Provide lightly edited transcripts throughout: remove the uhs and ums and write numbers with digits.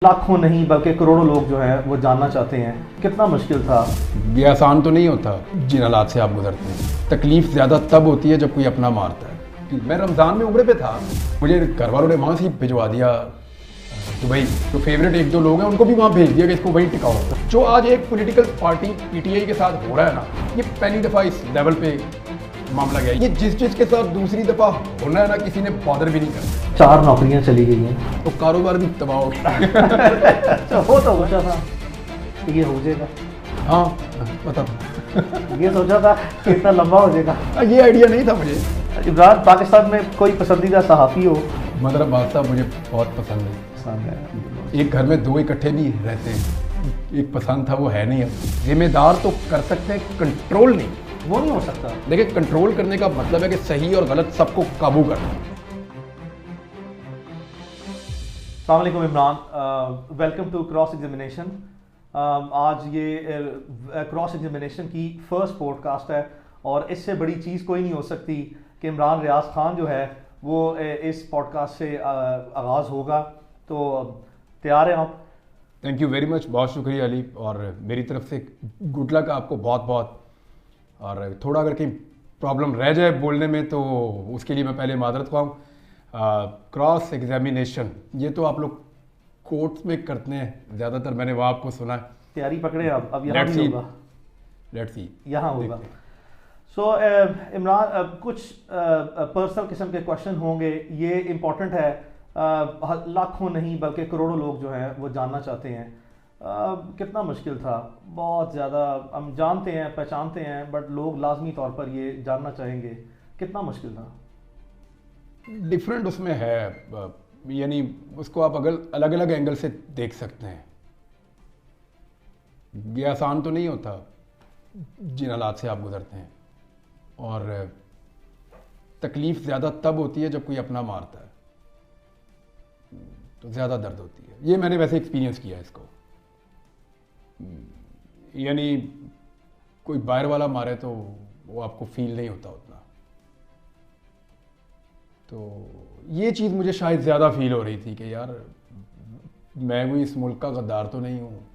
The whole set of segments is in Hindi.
लाखों नहीं बल्कि करोड़ों लोग जो हैं वो जानना चाहते हैं कितना मुश्किल था। ये आसान तो नहीं होता जिन हालात से आप गुजरते हैं। तकलीफ ज़्यादा तब होती है जब कोई अपना मारता है। मैं रमज़ान में उम्रे पे था, मुझे घर वालों ने वहाँ से भिजवा दिया दुबई। जो फेवरेट एक दो लोग हैं उनको भी वहाँ भेज दिया कि इसको वहीं टिकाओ। जो आज एक पॉलिटिकल पार्टी पीटीआई के साथ हो रहा है ना, ये पहली दफ़ा इस लेवल पे मामला गया। ये जिस के साथ दूसरी दफ़ा होना है ना, किसी ने बॉदर भी नहीं करना। 4 नौकरियां चली गई हैं तो कारोबार भी तबाह हो गया। अच्छा, हो तो सोचा था कि ये हो जाएगा। हाँ पता था। ये सोचा था कि इतना लंबा हो जाएगा। ये आइडिया नहीं था मुझे। इमरान, पाकिस्तान में कोई पसंदीदा सहाफ़ी हो? मदरब बादशाह मुझे बहुत पसंद है। एक घर में दो इकट्ठे भी रहते हैं। एक पसंद था, वो है नहीं। अब जिम्मेदार तो कर सकते हैं, कंट्रोल नहीं। वो नहीं हो सकता। देखिए, कंट्रोल करने का मतलब है कि सही और गलत सबको काबू करना। अस्सलाम वालेकुम Imran, welcome to cross examination. आज ये क्रॉस एग्जामिनेशन की फर्स्ट पॉडकास्ट है और इससे बड़ी चीज़ कोई नहीं हो सकती कि इमरान रियाज खान जो है वो इस पॉडकास्ट से आगाज़ होगा। तो तैयार हैं आप? थैंक यू वेरी मच, बहुत शुक्रिया अली, और मेरी तरफ से गुड लक आपको बहुत बहुत। और थोड़ा अगर कहीं प्रॉब्लम रह जाए बोलने में तो उसके लिए मैं पहले माजरत ख्वाह। क्रॉस एग्जामिनेशन ये तो आप लोग कोर्ट्स में करते हैं ज़्यादातर, मैंने वहाँ आपको सुना है। तैयारी पकड़े आप, अब यहाँ भी होगा। लेट्स सी, यहाँ होगा। सो इमरान, कुछ पर्सनल किस्म के क्वेश्चन होंगे, ये इम्पोर्टेंट है। लाखों नहीं बल्कि करोड़ों लोग जो हैं वो जानना चाहते हैं कितना मुश्किल था। बहुत ज़्यादा हम जानते हैं, पहचानते हैं, बट लोग लाजमी तौर पर ये जानना चाहेंगे कितना मुश्किल था। डिफरेंट उसमें है, यानी उसको आप अगर अलग अलग एंगल से देख सकते हैं। ये आसान तो नहीं होता जिन हालात से आप गुजरते हैं। और तकलीफ़ ज़्यादा तब होती है जब कोई अपना मारता है, तो ज़्यादा दर्द होती है। ये मैंने वैसे एक्सपीरियंस किया इसको। यानी कोई बाहर वाला मारे तो वो आपको फील नहीं होता उतना। तो ये चीज़ मुझे शायद ज़्यादा फील हो रही थी कि यार मैं कोई इस मुल्क का गद्दार तो नहीं हूँ,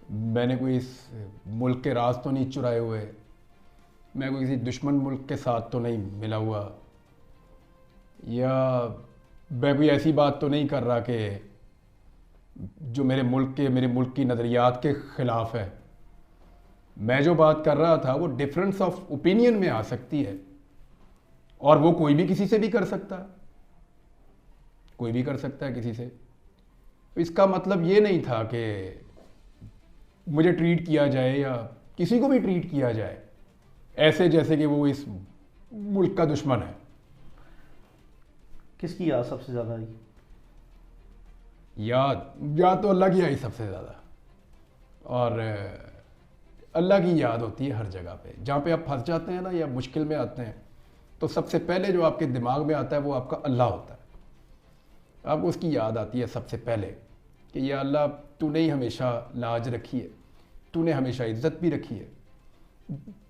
मैंने कोई इस मुल्क के राज तो नहीं चुराए हुए, मैं कोई किसी दुश्मन मुल्क के साथ तो नहीं मिला हुआ, या मैं कोई ऐसी बात तो नहीं कर रहा कि जो मेरे मुल्क की नज़रियात के ख़िलाफ़ है। मैं जो बात कर रहा था वो डिफरेंस ऑफ ओपिनियन में आ सकती है, और वो कोई भी किसी से भी कर सकता है, कोई भी कर सकता है किसी से। इसका मतलब ये नहीं था कि मुझे ट्रीट किया जाए या किसी को भी ट्रीट किया जाए ऐसे जैसे कि वो इस मुल्क का दुश्मन है। किसकी याद सबसे ज़्यादा आई? याद तो अल्लाह की आई सबसे ज़्यादा। और अल्लाह की याद होती है हर जगह पे। जहाँ पे आप फंस जाते हैं ना या मुश्किल में आते हैं, तो सबसे पहले जो आपके दिमाग में आता है वो आपका अल्लाह होता है। आपको उसकी याद आती है सबसे पहले कि या अल्लाह, तूने ही हमेशा लाज रखी है, तूने हमेशा इज्जत भी रखी है,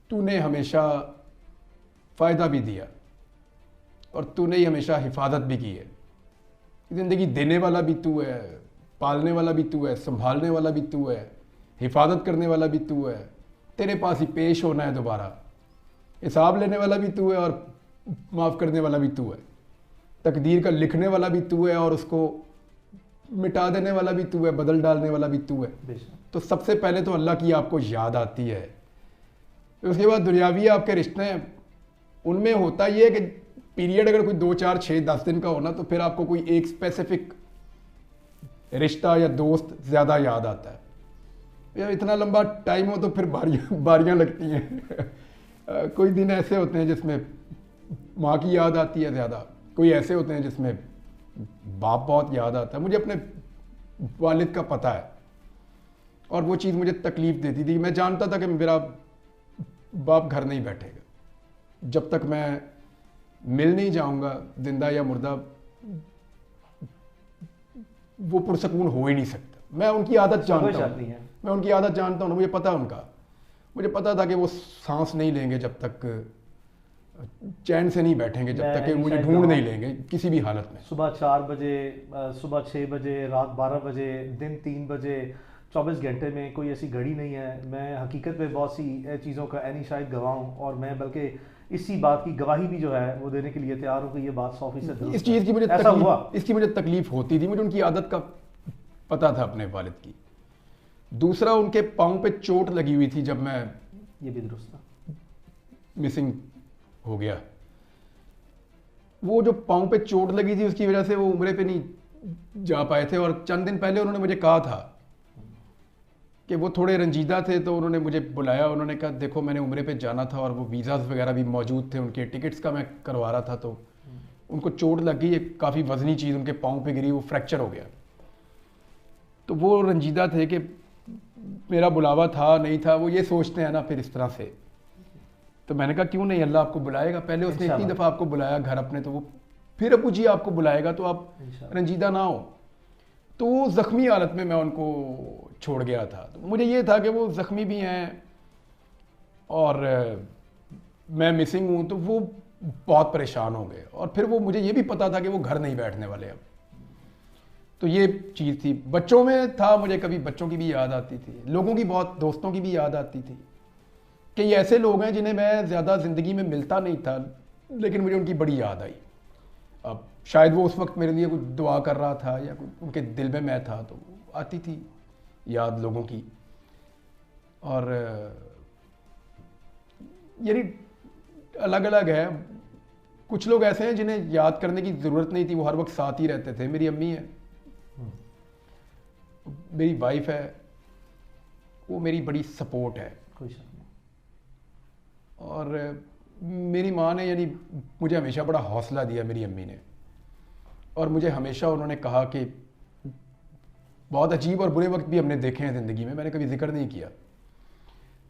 तूने हमेशा फ़ायदा भी दिया, और तूने ही हमेशा हिफाजत भी की है। ज़िंदगी देने वाला भी तू है, पालने वाला भी तू है, संभालने वाला भी तू है, हिफाजत करने वाला भी तू है, तेरे पास ही पेश होना है दोबारा, हिसाब लेने वाला भी तू है और माफ़ करने वाला भी तू है, तकदीर का लिखने वाला भी तू है और उसको मिटा देने वाला भी तू है, बदल डालने वाला भी तू है। तो सबसे पहले तो अल्लाह की आपको याद आती है। उसके बाद दुनियावी आपके रिश्ते हैं, उनमें होता ये है कि पीरियड अगर कोई 2, 4, 6, 10 दिन का होना, तो फिर आपको कोई एक स्पेसिफिक रिश्ता या दोस्त ज़्यादा याद आता है। या इतना लंबा टाइम हो तो फिर बारियां लगती हैं। कोई दिन ऐसे होते हैं जिसमें माँ की याद आती है ज़्यादा, कोई ऐसे होते हैं जिसमें बाप बहुत याद आता है। मुझे अपने वालिद का पता है, और वो चीज़ मुझे तकलीफ़ देती थी। मैं जानता था कि मेरा बाप घर नहीं बैठेगा जब तक मैं मिल नहीं जाऊंगा, जिंदा या मुर्दा वो पुरसकून हो ही नहीं सकता। मैं उनकी आदत जानता हूँ, मैं उनकी आदत जानता हूँ, मुझे पता है उनका। मुझे पता था कि वो सांस नहीं लेंगे जब तक चैन से नहीं बैठेंगे जब तक कि मैं मुझे शायद ढूंढ गाँव नहीं लेंगे किसी भी हालत में। सुबह 4 बजे, सुबह 6 बजे, रात 12 बजे, दिन 3 बजे, 24 घंटे में कोई ऐसी घड़ी नहीं है। मैं हकीकत में बहुत सी चीज़ों का ऐनी शायद गवाह हूँ, और मैं बल्कि इसी बात की गवाही भी जो है वो देने के लिए तैयार हूँ कि ये बात 100% इस दुरुस्त चीज़ की मुझे है। ऐसा हुआ। इसकी मुझे तकलीफ होती थी, मुझे उनकी आदत का पता था अपने वालिद की। दूसरा, उनके पाँव पे चोट लगी हुई थी जब मैं ये भी दुरुस्त था। मिसिंग हो गया। वो जो पाँव पे चोट लगी थी उसकी वजह से वो उम्रे पे नहीं जा पाए थे, और चंद दिन पहले उन्होंने मुझे कहा था कि वो थोड़े रंजीदा थे, तो उन्होंने मुझे बुलाया। उन्होंने कहा देखो मैंने उम्रे पे जाना था और वो वीज़ाज़ वगैरह भी मौजूद थे, उनके टिकट्स का मैं करवा रहा था, तो उनको चोट लग गई, एक काफ़ी वजनी चीज़ उनके पाँव पे गिरी, वो फ्रैक्चर हो गया। तो वो रंजीदा थे कि मेरा बुलावा था नहीं था, वो ये सोचते हैं ना फिर इस तरह से। तो मैंने कहा क्यों नहीं, अल्लाह आपको बुलाएगा। पहले उसने इतनी दफ़ा आपको बुलाया घर अपने, तो वो फिर अबू जी आपको बुलाएगा, तो आप रंजीदा ना हो। तो वो ज़ख्मी हालत में मैं उनको छोड़ गया था। तो मुझे ये था कि वो ज़ख्मी भी हैं और मैं मिसिंग हूँ, तो वो बहुत परेशान हो गए। और फिर वो मुझे ये भी पता था कि वो घर नहीं बैठने वाले अब। तो ये चीज़ थी। बच्चों में था, मुझे कभी बच्चों की भी याद आती थी, लोगों की, बहुत दोस्तों की भी याद आती थी कि ये ऐसे लोग हैं जिन्हें मैं ज़्यादा ज़िंदगी में मिलता नहीं था, लेकिन मुझे उनकी बड़ी याद आई। अब शायद वो उस वक्त मेरे लिए कुछ दुआ कर रहा था या उनके दिल में मैं था, तो आती थी याद लोगों की। और यानी अलग अलग है। कुछ लोग ऐसे हैं जिन्हें याद करने की ज़रूरत नहीं थी, वो हर वक्त साथ ही रहते थे। मेरी अम्मी है, मेरी वाइफ है, वो मेरी बड़ी सपोर्ट है। कोई शक नहीं। और मेरी माँ ने यानी मुझे हमेशा बड़ा हौसला दिया, मेरी अम्मी ने। और मुझे हमेशा उन्होंने कहा कि बहुत अजीब और बुरे वक्त भी हमने देखे हैं ज़िंदगी में, मैंने कभी जिक्र नहीं किया।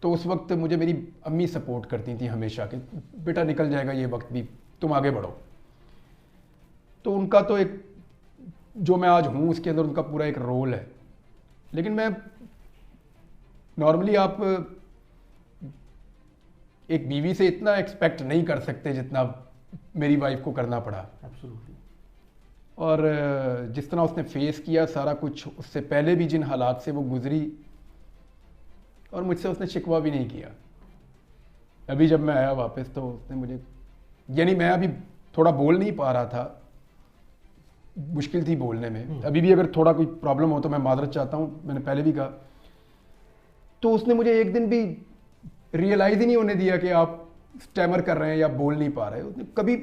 तो उस वक्त मुझे मेरी अम्मी सपोर्ट करती थी हमेशा कि बेटा निकल जाएगा ये वक्त भी, तुम आगे बढ़ो। तो उनका तो एक, जो मैं आज हूँ उसके अंदर उनका पूरा एक रोल है। लेकिन मैं नॉर्मली, आप एक बीवी से इतना एक्सपेक्ट नहीं कर सकते जितना मेरी वाइफ को करना पड़ा। एब्सोल्युटली। और जिस तरह उसने फेस किया सारा कुछ, उससे पहले भी जिन हालात से वो गुजरी, और मुझसे उसने शिकवा भी नहीं किया। अभी जब मैं आया वापस, तो उसने मुझे, यानी मैं अभी थोड़ा बोल नहीं पा रहा था, मुश्किल थी बोलने में। अभी भी अगर थोड़ा कोई प्रॉब्लम हो तो मैं माजरत चाहता हूँ, मैंने पहले भी कहा। तो उसने मुझे एक दिन भी रियलाइज़ ही नहीं होने दिया कि आप स्टैमर कर रहे हैं या बोल नहीं पा रहे। उसने कभी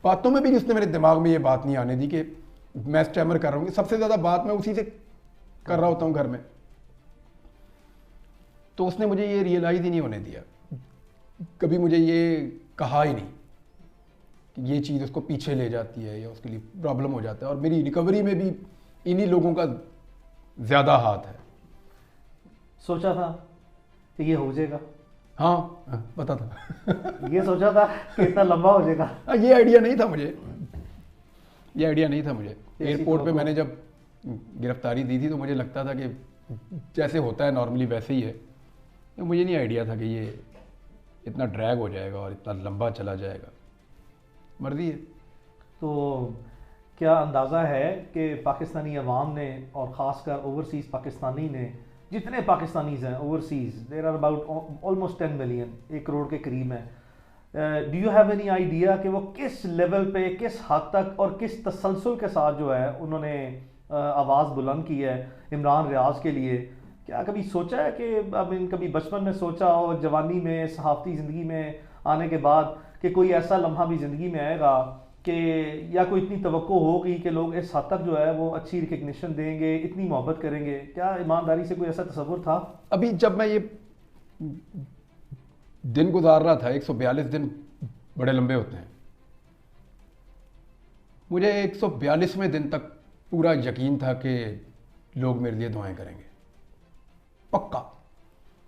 बातों में भी उसने मेरे दिमाग में ये बात नहीं आने दी कि मैं स्टैमर कर रहा हूँ। सबसे ज़्यादा बात मैं उसी से कर रहा होता हूँ घर में। तो उसने मुझे ये रियलाइज़ ही नहीं होने दिया, कभी मुझे ये कहा ही नहीं कि ये चीज़ उसको पीछे ले जाती है या उसके लिए प्रॉब्लम हो जाता है। और मेरी रिकवरी में भी इन्हीं लोगों का ज़्यादा हाथ है। सोचा था कि ये हो जाएगा? हाँ, पता था। ये सोचा था कि इतना लंबा हो जाएगा? ये आइडिया नहीं था मुझे, ये आइडिया नहीं था मुझे। एयरपोर्ट पे मैंने जब गिरफ्तारी दी थी तो मुझे लगता था कि जैसे होता है नॉर्मली वैसे ही है। तो मुझे नहीं आइडिया था कि ये इतना ड्रैग हो जाएगा और इतना लंबा चला जाएगा। मर्जी है। तो क्या अंदाज़ा है कि पाकिस्तानी अवाम ने, और ख़ासकर ओवरसीज़ पाकिस्तानी ने, जितने पाकिस्तानीज हैं overseas, there are about almost 10 million, 1 crore के करीब हैं, do you have any idea कि वो किस लेवल पे, किस हद तक और किस तसलसल के साथ जो है उन्होंने आवाज़ बुलंद की है इमरान रियाज के लिए? क्या कभी सोचा है कि कभी बचपन में सोचा हो, जवानी में, सहाफ़ती ज़िंदगी में आने के बाद, कि कोई ऐसा लम्हा भी ज़िंदगी में आएगा कि, या कोई इतनी तवक्को होगी कि लोग इस हद तक जो है वो अच्छी रिकग्निशन देंगे, इतनी मोहब्बत करेंगे? क्या ईमानदारी से कोई ऐसा तस्वुर था? अभी जब मैं ये दिन गुजार रहा था, 142 दिन बड़े लंबे होते हैं, मुझे 142वें दिन तक पूरा यकीन था कि लोग मेरे लिए दुआएं करेंगे, पक्का।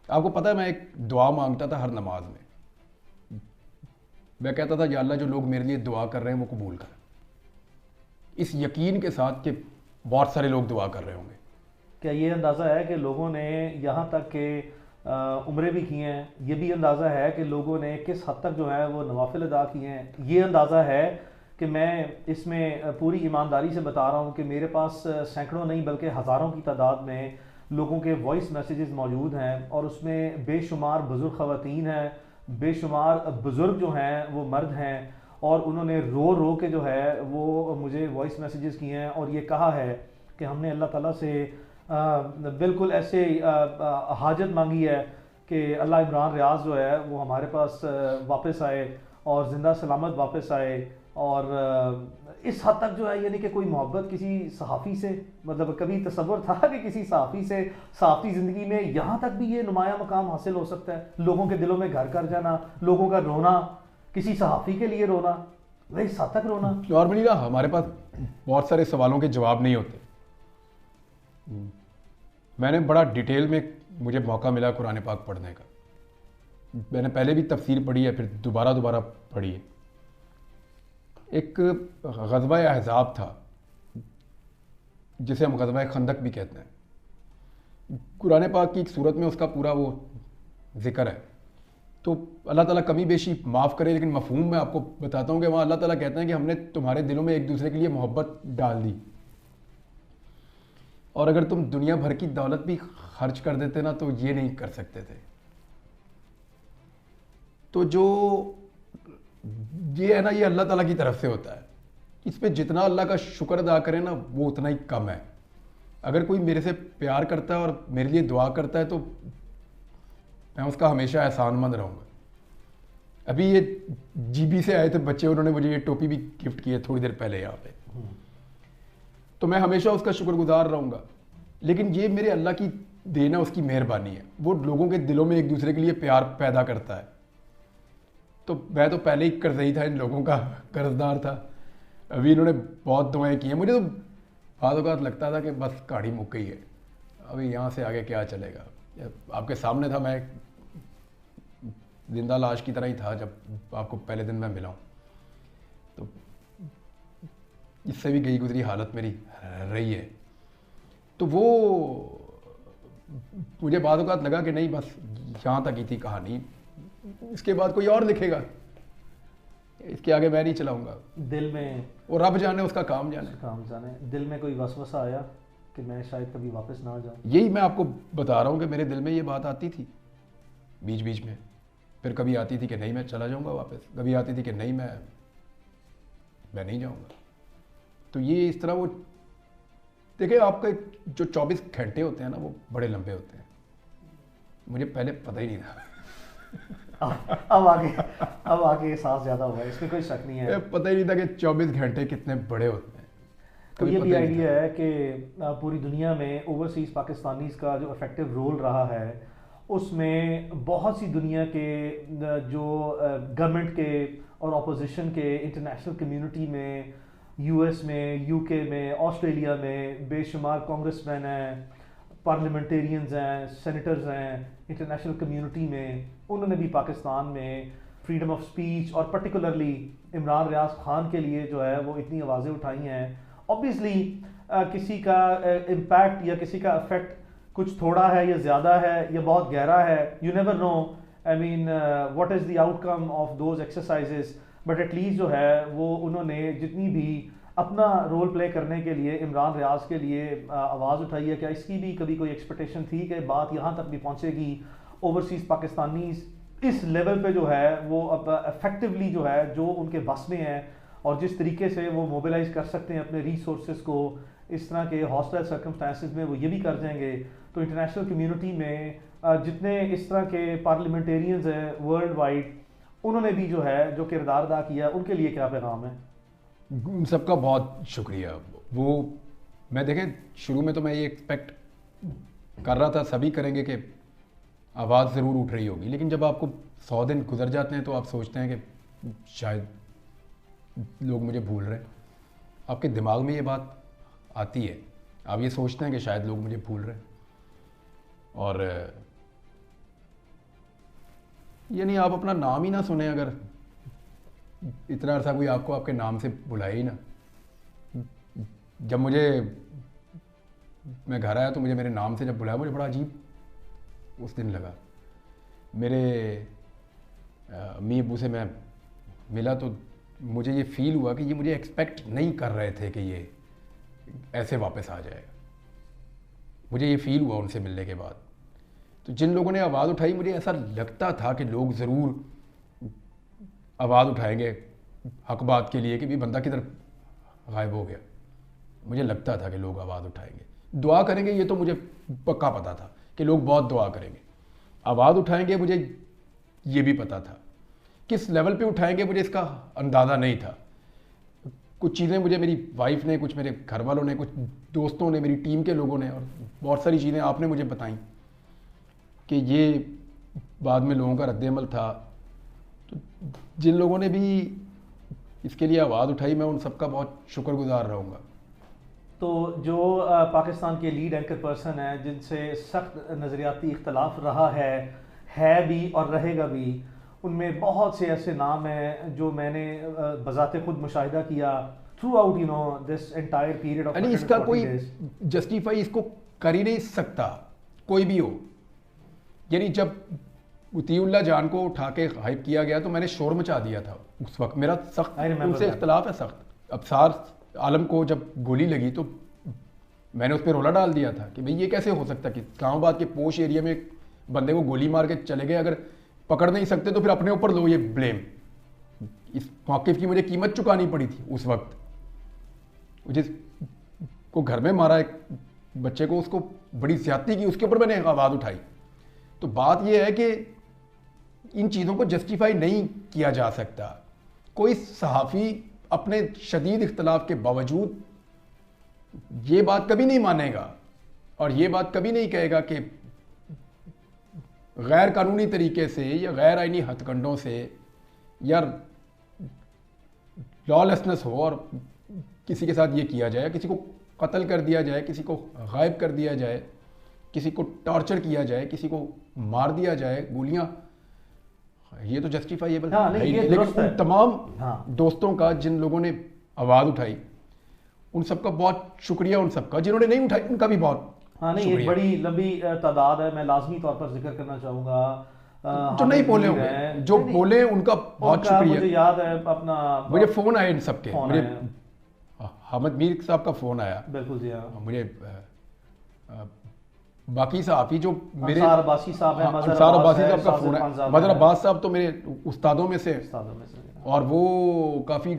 आपको पता है, मैं एक दुआ मांगता था हर नमाज में। मैं कहता था या अल्लाह, जो लोग मेरे लिए दुआ कर रहे हैं वो कबूल कर, इस यकीन के साथ कि बहुत सारे लोग दुआ कर रहे होंगे। क्या ये अंदाज़ा है कि लोगों ने यहाँ तक कि उम्रें भी की हैं, ये भी अंदाज़ा है कि लोगों ने किस हद तक जो है वो नवाफिल अदा किए हैं। ये अंदाज़ा है कि मैं इसमें पूरी ईमानदारी से बता रहा हूँ कि मेरे पास सैकड़ों नहीं बल्कि हज़ारों की तादाद में लोगों के वॉइस मैसेजेस मौजूद हैं, और उसमें बेशुमार बुज़ुर्ग ख़वातीन हैं, बेशुमार बुज़ुर्ग जो हैं वो मर्द हैं, और उन्होंने रो रो के जो है वो मुझे वॉइस मैसेजेस किए हैं और ये कहा है कि हमने अल्लाह ताला से बिल्कुल ऐसे हाजत मांगी है कि अल्लाह इमरान रियाज जो है वो हमारे पास वापस आए और ज़िंदा सलामत वापस आए। और इस हद तक जो है, यानी कि कोई मोहब्बत किसी सहाफ़ी से, मतलब कभी तसव्वुर था कि किसी सहाफ़ी से सहाफ़ी ज़िंदगी में यहाँ तक भी ये नुमाया मकाम हासिल हो सकता है, लोगों के दिलों में घर कर जाना, लोगों का रोना, किसी सहाफ़ी के लिए रोना, वही इस हद तक रोना। नॉर्मली ना हमारे पास बहुत सारे सवालों के जवाब नहीं होते। मैंने बड़ा डिटेल में, मुझे मौका मिला कुरान पाक पढ़ने का, मैंने पहले भी तफसीर पढ़ी है, फिर दोबारा पढ़ी है। एक ग़ज़वा अहज़ाब था जिसे हम ग़ज़वा खंदक भी कहते हैं, कुरान पाक की एक सूरत में उसका पूरा वो ज़िक्र है। तो अल्लाह ताला कमी बेशी माफ़ करे, लेकिन मफ़हूम मैं आपको बताता हूँ कि वहाँ अल्लाह ताला कहते हैं कि हमने तुम्हारे दिलों में एक दूसरे के लिए मोहब्बत डाल दी, और अगर तुम दुनिया भर की दौलत भी खर्च कर देते ना तो ये नहीं कर सकते थे। तो जो ये है ना, ये अल्लाह ताला की तरफ से होता है। इस पे जितना अल्लाह का शुक्र अदा करें ना वो उतना ही कम है। अगर कोई मेरे से प्यार करता है और मेरे लिए दुआ करता है तो मैं उसका हमेशा एहसानमंद रहूँगा। अभी ये जीबी से आए थे बच्चे, उन्होंने मुझे ये टोपी भी गिफ्ट की है थोड़ी देर पहले यहाँ पे, तो मैं हमेशा उसका शुक्रगुजार रहूँगा। लेकिन ये मेरे अल्लाह की देन है, उसकी मेहरबानी है, वो लोगों के दिलों में एक दूसरे के लिए प्यार पैदा करता है। तो मैं तो पहले ही कर्जई था, इन लोगों का कर्जदार था। अभी इन्होंने बहुत दुआएं की हैं। मुझे तो बाद औक़ात लगता था कि बस कहानी मुक गई है, अभी यहाँ से आगे क्या चलेगा। आपके सामने था, मैं जिंदा लाश की तरह ही था जब आपको पहले दिन मैं मिला हूँ। तो इससे भी गई गुजरी हालत मेरी रही है। तो वो मुझे बाद औक़ात लगा कि नहीं, बस यहाँ तक ही थी कहानी, इसके बाद कोई और लिखेगा, इसके आगे मैं नहीं चलाऊंगा। दिल में और रब जाने, उसका काम जाने। दिल में कोई वसवसा आया कि मैं शायद कभी वापस ना आ जाऊं। यही मैं आपको बता रहा हूँ कि मेरे दिल में ये बात आती थी बीच बीच में। फिर कभी आती थी कि नहीं मैं चला जाऊंगा वापस, कभी आती थी कि नहीं मैं नहीं जाऊंगा। तो ये इस तरह वो देखिए, आपका जो 24 घंटे होते हैं ना वो बड़े लंबे होते हैं। मुझे पहले पता ही नहीं था। अब आगे एहसास ज़्यादा हुआ है, इसमें कोई शक नहीं है। पता ही नहीं था कि 24 घंटे कितने बड़े होते हैं। तो ये भी आइडिया है कि पूरी दुनिया में ओवरसीज़ पाकिस्तानीज़ का जो इफेक्टिव रोल रहा है, उसमें बहुत सी दुनिया के जो गवर्नमेंट के और अपोजिशन के, इंटरनेशनल कम्युनिटी में, यूएस में, यूके में, ऑस्ट्रेलिया में बेशुमार कांग्रेसमैन हैं, पार्लियामेंटेरियंस हैं, सेनेटर्स हैं, इंटरनेशनल कम्युनिटी में, उन्होंने भी पाकिस्तान में फ्रीडम ऑफ स्पीच और पर्टिकुलरली इमरान रियाज खान के लिए जो है वो इतनी आवाज़ें उठाई हैं। ऑब्वियसली किसी का इम्पैक्ट या किसी का इफेक्ट कुछ थोड़ा है या ज़्यादा है या बहुत गहरा है, you never know. I mean what is the outcome of those exercises, but at least जो है वो उन्होंने जितनी भी अपना रोल प्ले करने के लिए इमरान रियाज के लिए आवाज़ उठाई है। क्या इसकी भी कभी कोई एक्सपेक्टेशन थी कि बात यहाँ तक भी पहुँचेगी, ओवरसीज़ पाकिस्तानी इस लेवल पे जो है वो अब इफेक्टिवली जो है जो उनके बस में है और जिस तरीके से वो मोबिलाइज कर सकते हैं अपने रिसोर्सेज को इस तरह के हॉस्टाइल सर्कमस्टांसेस में, वो ये भी कर जाएंगे। तो इंटरनेशनल कम्युनिटी में जितने इस तरह के पार्लियामेंटेरियंस हैं वर्ल्ड वाइड, उन्होंने भी जो है जो किरदार अदा किया, उनके लिए क्या पैगाम है? उन सबका बहुत शुक्रिया। वो मैं देखें, शुरू में तो मैं ये एक्सपेक्ट कर रहा था सभी करेंगे कि आवाज़ ज़रूर उठ रही होगी, लेकिन जब आपको 100 दिन गुजर जाते हैं तो आप सोचते हैं कि शायद लोग मुझे भूल रहे हैं। आपके दिमाग में ये बात आती है, आप ये सोचते हैं कि शायद लोग मुझे भूल रहे हैं। और यानी आप अपना नाम ही ना सुने, अगर इतना अर्सा कोई आपको आपके नाम से बुलाए ही ना। जब मैं घर आया तो मुझे मेरे नाम से जब बुलाया, मुझे बड़ा अजीब उस दिन लगा। मेरे अम्मी अब्बू से मैं मिला तो मुझे ये फील हुआ कि ये मुझे एक्सपेक्ट नहीं कर रहे थे कि ये ऐसे वापस आ जाएगा। मुझे ये फील हुआ उनसे मिलने के बाद। तो जिन लोगों ने आवाज़ उठाई, मुझे ऐसा लगता था कि लोग ज़रूर आवाज़ उठाएंगे हक बात के लिए कि भी बंदा किधर गायब हो गया। मुझे लगता था कि लोग आवाज़ उठाएंगे, दुआ करेंगे, ये तो मुझे पक्का पता था कि लोग बहुत दुआ करेंगे। आवाज़ उठाएंगे मुझे ये भी पता था, किस लेवल पे उठाएंगे मुझे इसका अंदाज़ा नहीं था। कुछ चीज़ें मुझे मेरी वाइफ ने, कुछ मेरे घर वालों ने, कुछ दोस्तों ने, मेरी टीम के लोगों ने, और बहुत सारी चीज़ें आपने मुझे बताई कि ये बाद में लोगों का रद्द-ए-अमल था। तो जिन लोगों ने भी इसके लिए आवाज़ उठाई, मैं उन सबका बहुत शुक्रगुजार रहूँगा। तो जो पाकिस्तान के लीड एंकर पर्सन हैं, जिनसे सख्त नज़रियाती इख्तलाफ रहा है भी और रहेगा भी, उनमें बहुत से ऐसे नाम हैं जो मैंने बज़ाते खुद मुशाहिदा किया through out this entire period of. इसका कोई जस्टिफाई इसको कर ही नहीं सकता कोई भी हो। यानी जब उतीउल्लाह जान को उठा के हाइप किया गया तो मैंने शोर मचा दिया था उस वक्त। मेरा सख्त उनसे इख्तलाफ है, सख्त। अबसार आलम को जब गोली लगी तो मैंने उस पर रोला डाल दिया था कि भाई ये कैसे हो सकता कि इस्लामाबाद के पोश एरिया में बंदे को गोली मार के चले गए, अगर पकड़ नहीं सकते तो फिर अपने ऊपर लो ये ब्लेम। इस मौक़िफ़ की मुझे कीमत चुकानी पड़ी थी उस वक्त। जिसको घर में मारा एक बच्चे को, उसको बड़ी ज़्यादती की, उसके ऊपर मैंने आवाज़ उठाई। तो बात यह है कि इन चीज़ों को जस्टिफाई नहीं किया जा सकता। कोई सहाफ़ी अपने शदीद इख्तलाफ के बावजूद ये बात कभी नहीं मानेगा और ये बात कभी नहीं कहेगा कि गैर कानूनी तरीके से या गैर आइनी हथकंडों से या लॉलेसनेस हो और किसी के साथ ये किया जाए, किसी को कत्ल कर दिया जाए, किसी को गायब कर दिया जाए, किसी को टॉर्चर किया जाए, किसी को मार दिया जाए गोलियां, ये तो जस्टिफाइएबल है। लेकिन उन तमाम दोस्तों का जिन लोगों ने आवाज़ उठाई, उन सबका बहुत शुक्रिया। उन सबका जिन्होंने नहीं उठाई उनका भी बहुत नहीं, एक बड़ी लंबी तादाद है। मैं लाजमी तौर पर जिक्र करना चाहूँगा जो नहीं बोले होंगे, जो बोले उनका बहुत शुक्रिया। मुझे याद है अपना, मुझे फ़ोन आए इन सबके, मुझे हामिद मीर साहब का फ़ोन आया। बिल्कुल जी हाँ। मुझे बाकी सहाफ़ी जो मेरे अंसार अब्बासी साहब हैं, अंसार अब्बासी साहब का फ़ोन है। मज़हर अब्बास साहब तो मेरे उस्तादों में से, और वो काफ़ी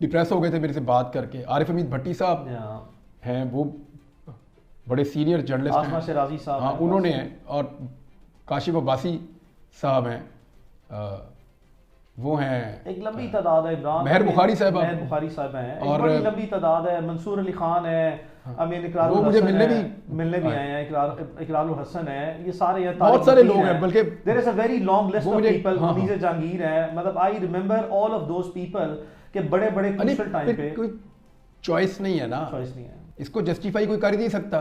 डिप्रेस हो गए थे मेरे से बात करके। आरिफ हमीद भट्टी साहब हैं, वो बड़े सीनियर जर्नलिस्ट हैं। आसमा शराजी साहब, हाँ उन्होंने हैं। और काशिफ अब्बासी साहब हैं, वो हैं। एक लंबी तादाद है। इमरान महर बुखारी साहब हैं, और बड़ी लंबी तादाद है। मंसूर अली खान है, अमीन इकरार, वो मुझे मिलने भी आए हैं। इकरार हसन है, ये सारे हैं, बहुत सारे लोग हैं। बल्कि there is a very long list of people. Munir Jahangir है, मतलब I remember all of those people के बड़े बड़े क्रूशियल टाइम पे। कोई चॉइस नहीं है ना, चॉइस नहीं है। इसको जस्टिफाई कोई कर ही नहीं सकता।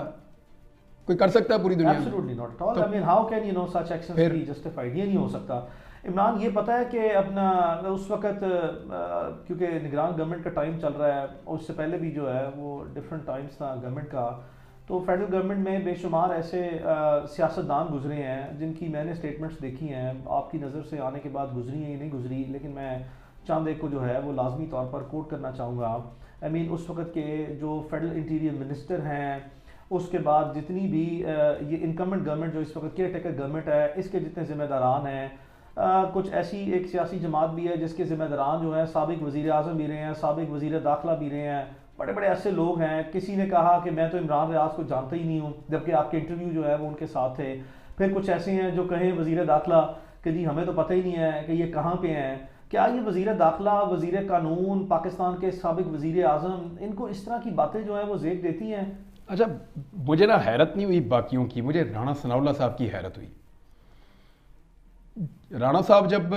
कोई कर सकता है पूरी दुनिया में? Absolutely not at all. I mean how can such actions be justified? ये नहीं हो सकता। इमरान, ये पता है कि अपना उस वक्त क्योंकि निगरान गवर्नमेंट का टाइम चल रहा है, और उससे पहले भी जो है वो डिफरेंट टाइम्स था गवर्नमेंट का, तो फेडरल गवर्नमेंट में बेशुमार ऐसे सियासतदान गुजरे हैं जिनकी मैंने स्टेटमेंट्स देखी हैं। आपकी नज़र से आने के बाद गुजरी हैं या नहीं गुजरी, लेकिन मैं चंद एक को जो है वो लाजमी तौर पर कोट करना चाहूँगा। आई मीन उस वक्त के जो फेडरल इंटीरियर मिनिस्टर हैं, उसके बाद जितनी भी ये इनकमेंट गवर्नमेंट जो इस वक्त केयर टेकर गवर्नमेंट है, इसके जितने ज़िम्मेदारान हैं, कुछ ऐसी एक सियासी जमात भी है जिसके ज़िम्मेदारान जो हैं साबिक वज़ीर आज़म भी रहे हैं, साबिक वज़ीर दाखिला भी रहे हैं। बड़े बड़े ऐसे लोग हैं। किसी ने कहा कि मैं तो इमरान रियाज को जानता ही नहीं हूँ, जबकि आपके इंटरव्यू जो है वो उनके साथ थे। फिर कुछ ऐसे हैं जो कहें वज़ीर दाखिला कि जी हमें तो पता ही नहीं है कि ये कहाँ पे हैं। क्या ये वज़ीर दाखिला, वज़ीर कानून, पाकिस्तान के साबिक वज़ीर आज़म, इनको इस तरह की बातें जो हैं वो ज़ेक देती हैं? अच्छा, मुझे ना हैरत नहीं हुई बाकियों की, मुझे राणा सनाउल्लाह साहब की हैरत हुई। राणा साहब जब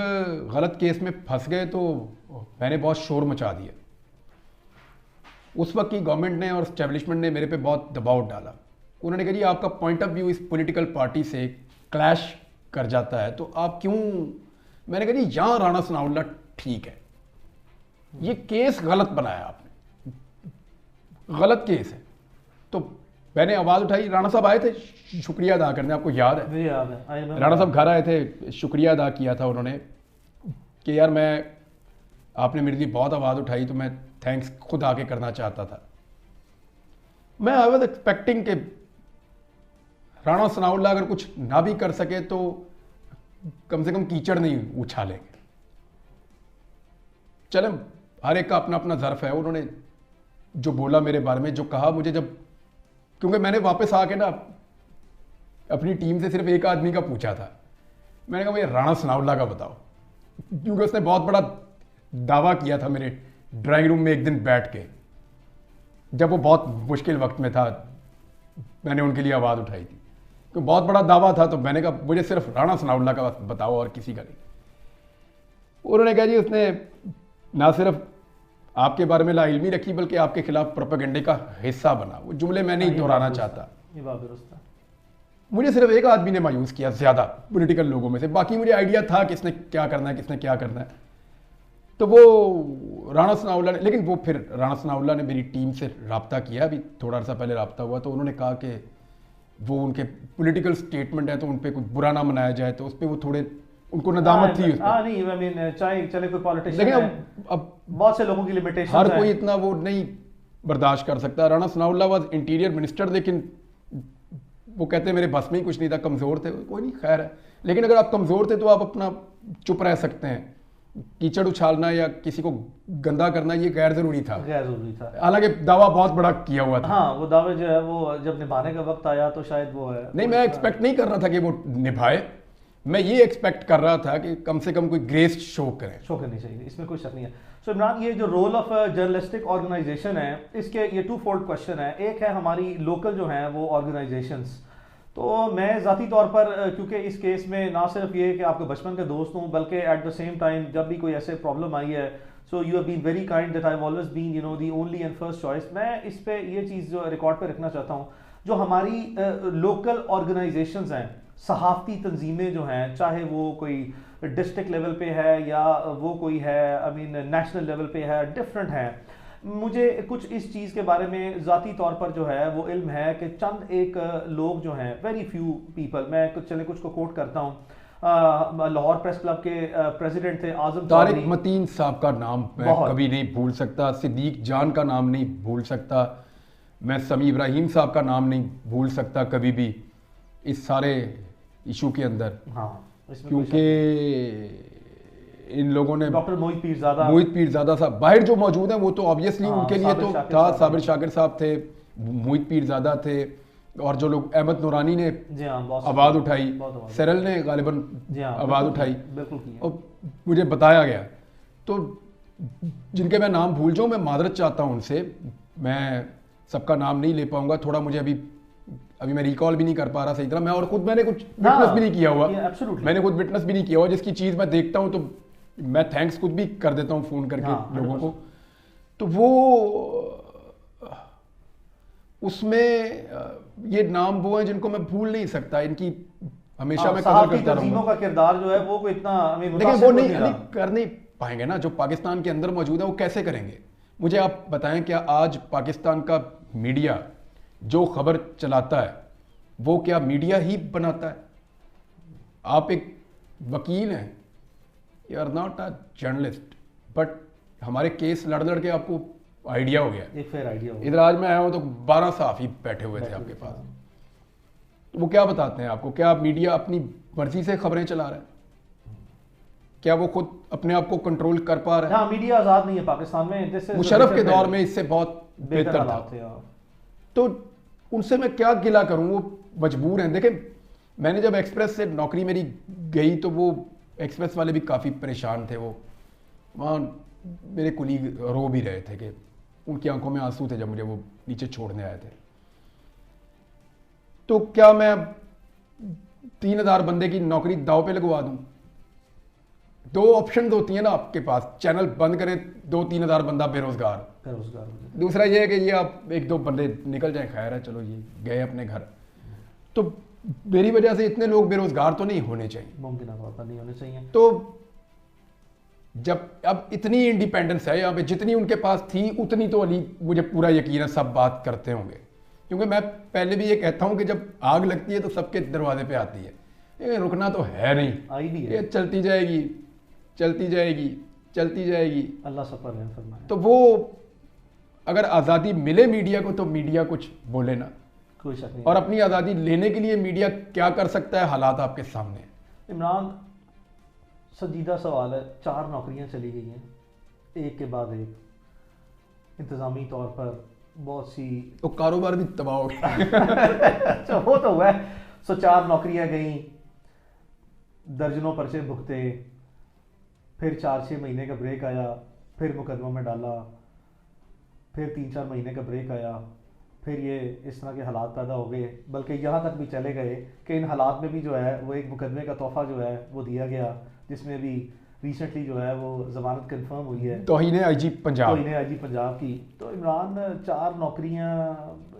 गलत केस में फंस गए तो मैंने बहुत शोर मचा दिया। उस वक्त की गवर्नमेंट ने और एस्टेब्लिशमेंट ने मेरे पे बहुत दबाव डाला। उन्होंने कहा जी आपका पॉइंट ऑफ व्यू इस पॉलिटिकल पार्टी से क्लैश कर जाता है तो आप क्यों। मैंने कहा जी यहाँ राणा सनाउल्लाह ठीक है, ये केस गलत बनाया आपने, गलत केस है। तो मैंने आवाज़ उठाई, राणा साहब आए थे शुक्रिया अदा करने, आपको याद है? मुझे याद है, राणा साहब घर आए थे, शुक्रिया अदा किया था उन्होंने कि यार आपने मेरे लिए बहुत आवाज़ उठाई, तो मैं थैंक्स खुद आके करना चाहता था। मैं आई वॉज एक्सपेक्टिंग कि राणा सनाउल्लाह अगर कुछ ना भी कर सके तो कम से कम कीचड़ नहीं उछालेंगे। चले, हर एक का अपना अपना ज़र्फ है। उन्होंने जो बोला मेरे बारे में, जो कहा मुझे, जब क्योंकि मैंने वापस आके ना अपनी टीम से सिर्फ एक आदमी का पूछा था, मैंने कहा भैया राणा सनाउल्लाह का बताओ, क्योंकि उसने बहुत बड़ा दावा किया था मेरे ड्राइंग रूम में एक दिन बैठ के, जब वो बहुत मुश्किल वक्त में था, मैंने उनके लिए आवाज़ उठाई थी, तो बहुत बड़ा दावा था। तो मैंने कहा मुझे सिर्फ राणा सनाउल्लाह का बताओ और किसी का नहीं। उन्होंने कहा जी उसने ना सिर्फ आपके बारे में लाइल्मी रखी बल्कि आपके खिलाफ प्रोपेगेंडे का हिस्सा बना। वो जुमले मैं नहीं दोहराना चाहता। ये बात दुरुस्त है। मुझे सिर्फ एक आदमी ने मायूस किया ज़्यादा पॉलिटिकल लोगों में से, बाकी मुझे आइडिया था किसने क्या करना है, किसने क्या करना है। तो वो राणा सनाउल्लाह ने, लेकिन वो फिर राणा सनाउल्लाह ने मेरी टीम से रब्ता किया, अभी थोड़ा सा पहले रब्ता हुआ, तो उन्होंने कहा कि वो उनके पॉलिटिकल स्टेटमेंट है तो उन पर कुछ बुरा ना मनाया जाए, तो उस पर वो थोड़े उनको नदामत थी उस पर। नहीं, आई मीन चाहे चले कोई पॉलिटिशियन लेकिन है, अब बहुत से लोगों की लिमिटेशन, हर कोई इतना वो नहीं बर्दाश्त कर सकता। Rana Sanaullah was interior minister, लेकिन वो कहते हैं मेरे बस में ही कुछ नहीं था, कमज़ोर थे। कोई नहीं, खैर है, लेकिन अगर आप कमज़ोर थे तो आप अपना चुप रह सकते हैं। कीचड़ उछालना या किसी को गंदा करना ये गैर ज़रूरी था, गैर ज़रूरी था। हालांकि दावा बहुत बड़ा किया हुआ था। हाँ, वो दावे जो है वो जब निभाने का वक्त आया तो शायद वो है नहीं, मैं एक्सपेक्ट नहीं कर रहा था कि वो निभाए, मैं ये एक्सपेक्ट कर रहा था कि कम से कम कोई ग्रेस शो करनी चाहिए, इसमें कोई शक नहीं है। सो इमरान, ये जो रोल ऑफ जर्नलिस्टिक ऑर्गेनाइजेशन है, इसके ये टू फोल्ड क्वेश्चन है। एक है हमारी लोकल जो हैं वो ऑर्गेनाइजेशंस, तो मैं ज़ाती तौर पर क्योंकि इस केस में ना सिर्फ ये कि आपके बचपन के दोस्त हूँ, बल्कि एट द सेम टाइम जब भी कोई ऐसे प्रॉब्लम आई है, so you have been very kind that I have always been you know the only and first choice. मैं इस पे ये चीज़ जो रिकॉर्ड पे रखना चाहता हूँ, जो हमारी लोकल ऑर्गेनाइजेशंस हैं, सहाफ़ती तंजीमें जो हैं, चाहे वो कोई डिस्ट्रिक्ट लेवल पे है या वो कोई है आई मीन नेशनल लेवल पे है, डिफरेंट है। मुझे कुछ इस चीज़ के बारे में ज़ाती तौर पर जो है वो इल्म है कि चंद एक लोग जो हैं, वेरी फ्यू पीपल, मैं कुछ को कोट करता हूँ। लाहौर प्रेस क्लब के प्रेसिडेंट थे आज़म तारिक मतीन साहब का नाम मैं कभी नहीं भूल सकता, सिद्दीक जान का नाम नहीं भूल सकता, मैं समी इब्राहिम साहब का नाम नहीं भूल सकता कभी भी इस सारे इशू के अंदर। हाँ, क्योंकि इन लोगों ने डॉक्टर मोहित पीरज़ादा साहब बाहर जो मौजूद हैं वो तो ऑब्वियसली उनके लिए तो था, साबिर शाकिर साहब थे, मोहित पीरज़ादा थे, और जो लोग अहमद नूरानी ने आवाज़ उठाई, सरल ने गालिबन आवाज़ उठाई, और मुझे बताया गया। तो जिनके मैं नाम भूल जाऊँ, मैं मादरत चाहता हूँ उनसे, मैं सबका नाम नहीं ले पाऊंगा, थोड़ा मुझे अभी मैं रिकॉल भी नहीं कर पा रहा सही तरह। मैं और खुद मैंने कुछ विटनेस भी नहीं किया हुआ, मैंने खुद विटनेस भी नहीं किया हुआ, जिसकी चीज़ मैं देखता हूँ तो मैं थैंक्स खुद भी कर देता हूँ फ़ोन करके लोगों को। तो वो उसमें ये नाम वो हैं जिनको मैं भूल नहीं सकता, इनकी हमेशा मैं कदर करता रहूंगा। का किरदार जो है वो कोई इतना, लेकिन वो नहीं कर नहीं पाएंगे ना, जो पाकिस्तान के अंदर मौजूद है वो कैसे करेंगे? मुझे आप बताएं, क्या आज पाकिस्तान का मीडिया जो खबर चलाता है वो क्या मीडिया ही बनाता है? आप एक वकील हैं, you are not a journalist, but हमारे केस लड़ के आपको आइडिया हो गया, एक फेयर आइडिया हो गया। इधर आज मैं आया हूं तो 12 सहाफ़ी बैठे हुए थे आपके पास, तो वो क्या बताते हैं आपको? क्या मीडिया अपनी मर्जी से खबरें चला रहा है? क्या वो खुद अपने आप को कंट्रोल कर पा रहा है? हाँ, मीडिया आज़ाद नहीं है पाकिस्तान में। मुशर्रफ के दौर में इससे बहुत बेहतर था। तो उनसे मैं क्या गिला करूं, वो मजबूर हैं। देखें, मैंने जब एक्सप्रेस से नौकरी मेरी गई तो वो एक्सप्रेस वाले भी काफ़ी परेशान थे। वो वहाँ मेरे कुलीग रो भी रहे थे कि उनकी आंखों में आंसू थे जब मुझे वो नीचे छोड़ने आए थे। तो क्या मैं 3000 बंदे की नौकरी दाव पे लगवा दूं? दो ऑप्शन होती हैं ना आपके पास, चैनल बंद करें, 2-3 हज़ार बंदा बेरोजगार, दूसरा ये है कि ये आप 1-2 बंदे निकल जाएं, खैर है, चलो ये गए अपने घर। तो मेरी वजह से इतने लोग बेरोजगार तो नहीं होने चाहिए, मुमकिन नहीं होने चाहिए। तो जब अब इतनी इंडिपेंडेंस है यहाँ पे, जितनी उनके पास थी उतनी तो अली मुझे पूरा यकीन है सब बात करते होंगे। क्योंकि मैं पहले भी ये कहता हूँ कि जब आग लगती है तो सबके दरवाजे पे आती है, ये रुकना तो है नहीं, आई भी है, ये चलती जाएगी चलती जाएगी चलती जाएगी। अल्लाह सब पर रहम फरमाए। तो वो अगर आज़ादी मिले मीडिया को तो मीडिया कुछ बोले ना, कोई शक नहीं। और अपनी आज़ादी लेने के लिए मीडिया क्या कर सकता है, हालात आपके सामने हैं। इमरान, संजीदा सवाल है, 4 नौकरियां चली गई हैं एक के बाद एक, इंतज़ामी तौर पर बहुत सी तो कारोबार भी तबाह हो गया। अच्छा वो तो हुआ है। सो 4 नौकरियां गई, दर्जनों पर्चे भुगते, फिर 4-6 महीने का ब्रेक आया, फिर मुकदमा में डाला, फिर 3-4 महीने का ब्रेक आया, फिर ये इस तरह के हालात पैदा हो गए, बल्कि यहाँ तक भी चले गए कि इन हालात में भी जो है वो एक मुकदमे का तोहफा जो है वो दिया गया, जिसमें भी रिसेंटली जो है वो जमानत कंफर्म हुई है तौहीन आईजी पंजाब, तौहीन आईजी पंजाब की। तो इमरान, 4 नौकरियां,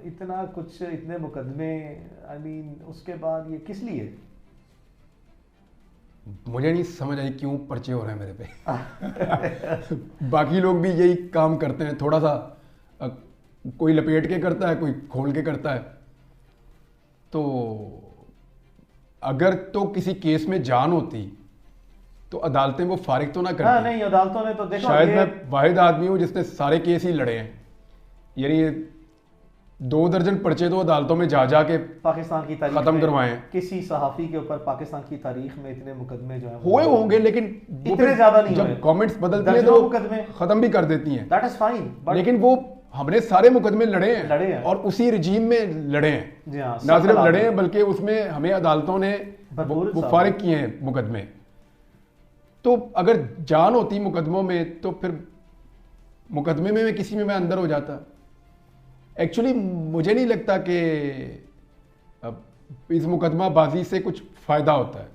इतना कुछ, इतने मुकदमे, आई मीन उसके बाद ये किस लिए? मुझे नहीं समझ आई क्यों पर्चे हो रहे हैं मेरे पे। बाकी लोग भी यही काम करते हैं, थोड़ा सा कोई लपेट के करता है, कोई खोल के करता है। तो अगर तो किसी केस में जान होती तो अदालतें वो फारिग तो ना करती। हाँ नहीं, अदालतों ने तो देखो, शायद मैं वाहिद आदमी हूँ जिसने सारे केस ही लड़े हैं, यानी 2 दर्जन पर्चे तो अदालतों में जा के पाकिस्तान की तारीख खत्म में करवाए हैं। किसी सहाफी के ऊपर पाकिस्तान की तारीख में इतने मुकदमे जो हैं हुए होंगे, लेकिन वो इतने ज्यादा नहीं हुए। जब गवर्नमेंट्स बदलती है दर्जनों तो मुकदमे खत्म भी कर देती हैं, दैट इज फाइन, लेकिन वो हमने सारे मुकदमे लड़े हैं और उसी रजीम में लड़े हैं। जी हाँ, ना सब सिर्फ हालात लड़े हैं में। बल्कि उसमें हमें अदालतों ने भरपूर वो साहब। फारिग किए हैं मुकदमे। तो अगर जान होती मुकदमों में तो फिर मुकदमे में किसी में मैं अंदर हो जाता। एक्चुअली मुझे नहीं लगता कि इस मुकदमाबाजी से कुछ फायदा होता है,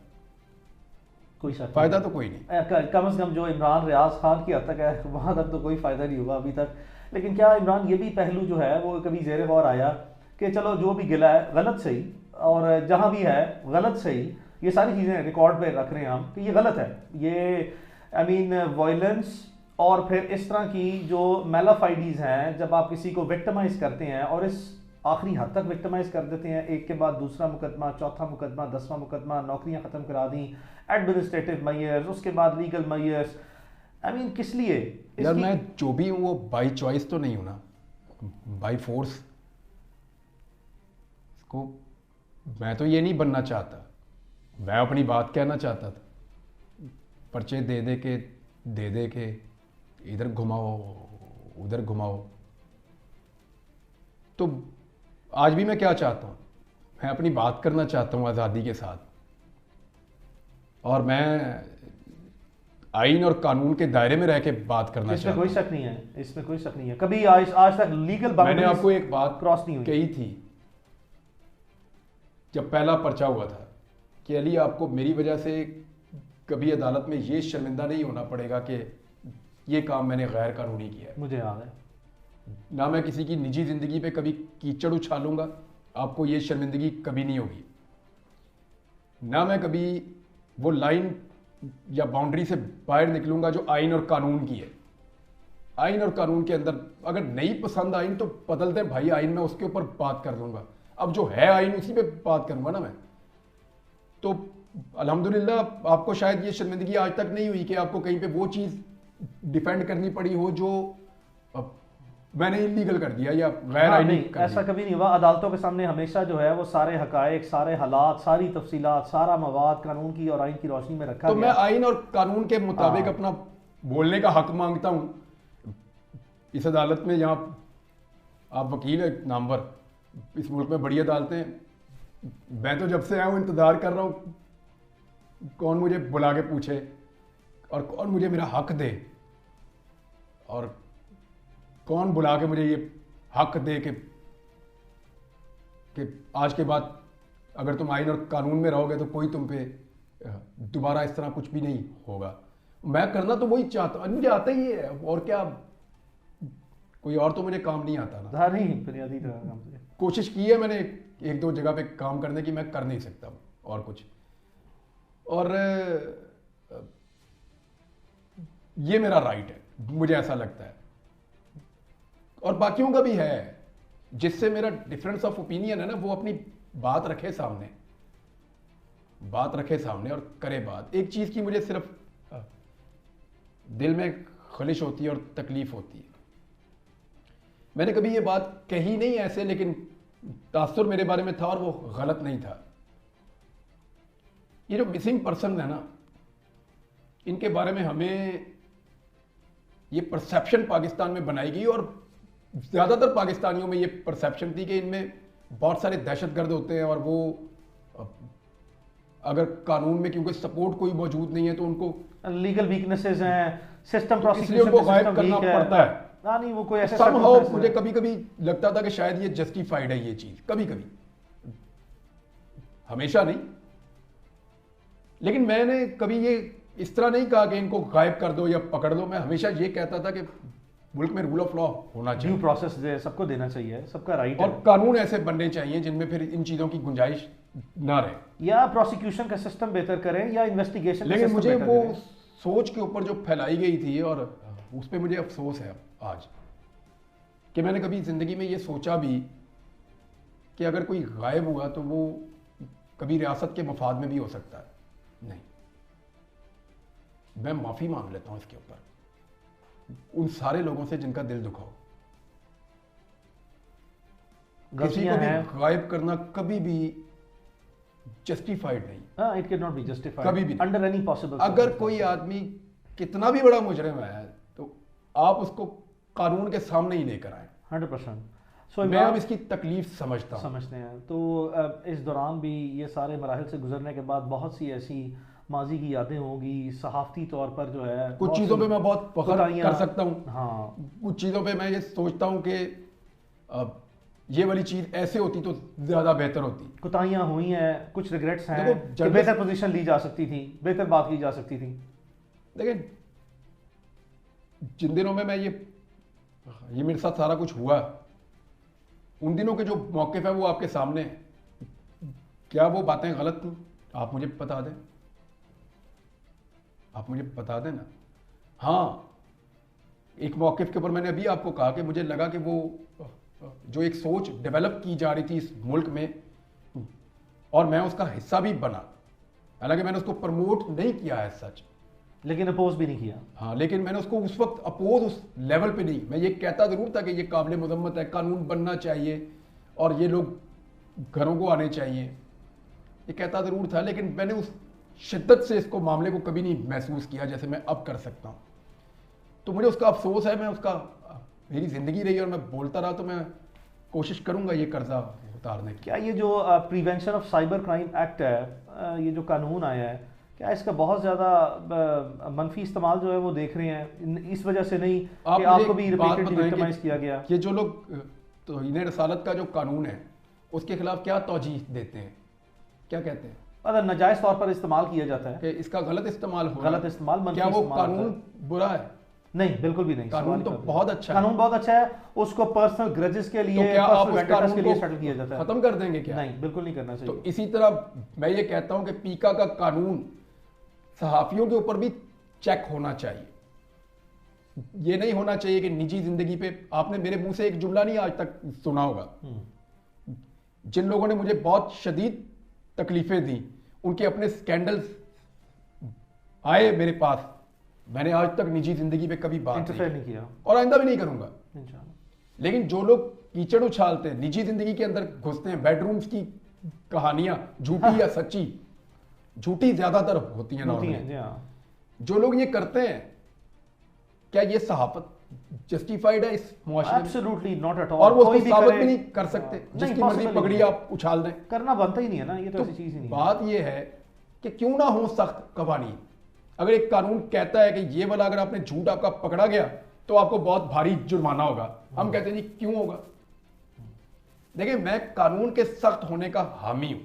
कोई शक फायदा तो कोई नहीं। कम से कम जो इमरान रियाज खान की हद तक है वहां तक तो कोई फायदा नहीं हुआ अभी तक। लेकिन क्या इमरान, ये भी पहलू जो है वो कभी ज़ेरे गौर आया कि चलो जो भी गिला है गलत सही, और जहां भी है गलत सही, ये सारी चीज़ें रिकॉर्ड पे रख रहे हैं हम कि ये गलत है, ये आई मीन वायलेंस और फिर इस तरह की जो मेलाफाइडीज हैं, जब आप किसी को विक्टिमाइज करते हैं और इस आखिरी हद तक विक्टिमाइज कर देते हैं, एक के बाद दूसरा मुकदमा, चौथा मुकदमा, 10वां मुकदमा, नौकरियां ख़त्म करा दी, एडमिनिस्ट्रेटिव मेयर्स, उसके बाद लीगल मेयर्स, आई मीन किस लिए? यार मैं जो भी हूँ वो बाई चॉइस तो नहीं हूँ ना, बाई फोर्स। को मैं तो ये नहीं बनना चाहता, मैं अपनी बात कहना चाहता था, पर्चे दे के इधर घुमाओ उधर घुमाओ। तो आज भी मैं क्या चाहता हूँ, मैं अपनी बात करना चाहता हूँ आज़ादी के साथ, और मैं आइन और कानून के दायरे में रह के बात करना इसमें चाहता कोई हूँ। शक नहीं है, इसमें कोई शक नहीं है। कभी आज तक लीगल मैंने आपको एक बात क्रॉस नहीं हुई कही थी जब पहला पर्चा हुआ था कि अली आपको मेरी वजह से कभी अदालत में ये शर्मिंदा नहीं होना पड़ेगा कि ये काम मैंने गैर कानूनी किया है। मुझे याद है, ना मैं किसी की निजी ज़िंदगी पे कभी कीचड़ उछालूंगा, आपको ये शर्मिंदगी कभी नहीं होगी। ना मैं कभी वो लाइन या बाउंड्री से बाहर निकलूंगा जो आइन और कानून की है। आइन और कानून के अंदर अगर नहीं पसंद आइन तो बदलते भाई आइन में, उसके ऊपर बात कर लूंगा। अब जो है आइन उसी पे बात करूंगा ना मैं। तो अल्हम्दुलिल्लाह आपको शायद ये शर्मिंदगी आज तक नहीं हुई कि आपको कहीं पे वो चीज़ डिफेंड करनी पड़ी हो जो मैंने इलीगल कर दिया या गैर आईनी नहीं, कर ऐसा दिया। कभी नहीं हुआ। अदालतों के सामने हमेशा जो है वो सारे हकायक, सारे हालात, सारी तफसीलात, सारा मवाद कानून की और आइन की रोशनी में रखा तो गया। मैं आइन और कानून के मुताबिक हाँ। अपना बोलने का हक मांगता हूं इस अदालत में। जहां आप वकील है नामवर, इस मुल्क में बड़ी अदालतें हैं। मैं तो जब से आया हूं इंतजार कर रहा हूं कौन मुझे बुला के पूछे और कौन मुझे मेरा हक दे, और कौन बुला के मुझे ये हक दे कि आज के बाद अगर तुम आइन और कानून में रहोगे तो कोई तुम पे दोबारा इस तरह कुछ भी नहीं होगा। मैं करना तो वही चाहता हूँ, मुझे आता ही है, और क्या, कोई और तो मुझे काम नहीं आता ना। हाँ नहीं, बुनियादी तो काम से। कोशिश की है मैंने एक दो जगह पे काम करने की, मैं कर नहीं सकता हूँ और कुछ। और ये मेरा राइट है, मुझे ऐसा लगता है, और बाकियों का भी है। जिससे मेरा डिफरेंस ऑफ ओपिनियन है ना, वो अपनी बात रखे सामने, और करे बात। एक चीज की मुझे सिर्फ दिल में खलिश होती है और तकलीफ होती है। मैंने कभी ये बात कही नहीं ऐसे, लेकिन तासुर मेरे बारे में था और वो गलत नहीं था। ये जो मिसिंग पर्सन है ना, इनके बारे में हमें ये परसेप्शन पाकिस्तान में बनाई गई, और ज्यादातर पाकिस्तानियों में ये परसेप्शन थी कि इनमें बहुत सारे दहशतगर्द होते हैं, और वो अगर कानून में क्योंकि सपोर्ट कोई मौजूद नहीं है तो उनको लीगल वीकनेसेस हैं, सिस्टम तो इसलिए उनको गायब करना पड़ता है। नहीं, वो कोई ऐसा somehow मुझे कभी कभी लगता था कि शायद ये जस्टिफाइड है, ये चीज कभी कभी, हमेशा नहीं। लेकिन मैंने कभी ये इस तरह नहीं कहा कि इनको गायब कर दो या पकड़ दो। मैं हमेशा ये कहता था कि मुल्क में रूल ऑफ लॉ होना चाहिए, ड्यू प्रोसेस सबको देना चाहिए, सबका राइट है, और कानून ऐसे बनने चाहिए जिनमें फिर इन चीजों की गुंजाइश ना रहे, या प्रोसिक्यूशन का सिस्टम बेहतर करें या इन्वेस्टिगेशन। लेकिन मुझे वो सोच के ऊपर जो फैलाई गई थी, और उस पर मुझे अफसोस है आज कि मैंने कभी जिंदगी में ये सोचा भी कि अगर कोई गायब हुआ तो वो कभी रियासत के मफाद में भी हो सकता है। नहीं, मैं माफी मांग लेता हूं इसके ऊपर उन सारे लोगों से जिनका दिल दुखा हो। किसी को भी गायब करना कभी भी जस्टिफाइड नहीं, it can not be justified कभी भी अंडर एनी पॉसिबल। अगर कोई आदमी कितना भी बड़ा मुजरिम है तो आप उसको कानून के सामने ही लेकर आए। 100%। मैं अब इसकी तकलीफ समझते हैं। तो इस दौरान भी ये सारे मराहल से गुजरने के बाद बहुत सी ऐसी माजी की यादें होगी, सहाफती तौर पर जो है कुछ चीज़ों पे मैं बहुत फख्र कर सकता हूँ। हाँ, कुछ चीज़ों पे मैं ये सोचता हूँ कि ये वाली चीज़ ऐसे होती तो ज़्यादा बेहतर होती। कोताहियाँ हुई हैं, कुछ रिग्रेट्स हैं कि बेहतर पोजीशन ली जा सकती थी, बेहतर बात की जा सकती थी। लेकिन जिन दिनों में मैं ये मेरे साथ सारा कुछ हुआ, उन दिनों के जो मौक़िफ़ है वो आपके सामने है। क्या वो बातें गलत थी? आप मुझे बता दें, आप मुझे बता दें ना। हाँ, एक मौक़िफ़ के ऊपर मैंने अभी आपको कहा कि मुझे लगा कि वो जो एक सोच डेवलप की जा रही थी इस मुल्क में, और मैं उसका हिस्सा भी बना, हालांकि मैंने उसको प्रमोट नहीं किया है सच, लेकिन अपोज भी नहीं किया। हाँ, लेकिन मैंने उसको उस वक्त अपोज उस लेवल पे नहीं। मैं ये कहता ज़रूर था कि ये काबिल मज़म्मत है, कानून बनना चाहिए और ये लोग घरों को आने चाहिए, ये कहता ज़रूर था, लेकिन मैंने उस शिद्दत से इसको मामले को कभी नहीं महसूस किया जैसे मैं अब कर सकता हूँ। तो मुझे उसका अफसोस है। मैं उसका, मेरी ज़िंदगी रही और मैं बोलता रहा, तो मैं कोशिश करूँगा ये कर्जा उतारने की। क्या ये जो prevention of cyber crime act है, ये जो कानून आया है, क्या इसका बहुत ज़्यादा मनफी इस्तेमाल जो है वो देख रहे हैं? इस वजह से नहीं कि आपको भी रिपीटेडली विक्टिमाइज किया गया? ये जो लोग तो इन्हें रसालत का जो कानून है उसके खिलाफ क्या तौजीह देते हैं, क्या कहते हैं? अगर नाजायज़ तौर पर इस्तेमाल किया जाता है कि इसका गलत इस्तेमाल हो, गलत इस्तेमाल, क्या वो कानून बुरा है? नहीं, बिल्कुल भी नहीं। कानून तो बहुत अच्छा है, कानून बहुत अच्छा है। उसको पर्सनल ग्रजेस के लिए, तो क्या आप उस कानून के लिए सेटल किया जाता है? खत्म कर देंगे क्या? नहीं, बिल्कुल नहीं करना चाहिए। तो इसी तरह मैं ये कहता हूं कि पीका का कानून सहाफियों के ऊपर भी चेक होना चाहिए। ये नहीं होना चाहिए कि निजी जिंदगी पे, आपने मेरे मुंह से एक जुमला नहीं आज तक सुना होगा, जिन लोगों ने मुझे बहुत शदीद तकलीफें दी, उनके अपने स्कैंडल्स आए मेरे पास, मैंने आज तक निजी जिंदगी पे कभी बात नहीं किया और आइंदा भी नहीं करूंगा इंशाल्लाह। लेकिन जो लोग कीचड़ उछालते हैं, निजी जिंदगी के अंदर घुसते हैं, बेडरूम्स की कहानियां झूठी या सच्ची, झूठी ज्यादातर होती हैं, जो लोग ये करते हैं, क्या ये सहाफत जस्टिफाइड है इस मुआशरे में? Absolutely not at all. और वो उसको साबित भी नहीं कर सकते, जिसकी मर्जी पगड़ी आप उछाल दें, करना बनता ही नहीं है ना, ये तो ऐसी चीज ही नहीं। बात ये है कि क्यों ना हो सख्त कवानीन। अगर एक कानून कहता है कि ये वाला अगर आपने झूठ आपका पकड़ा गया तो आपको बहुत भारी जुर्माना होगा, हम कहते हैं जी क्यों होगा? देखिए, मैं कानून के सख्त होने का हामी हूं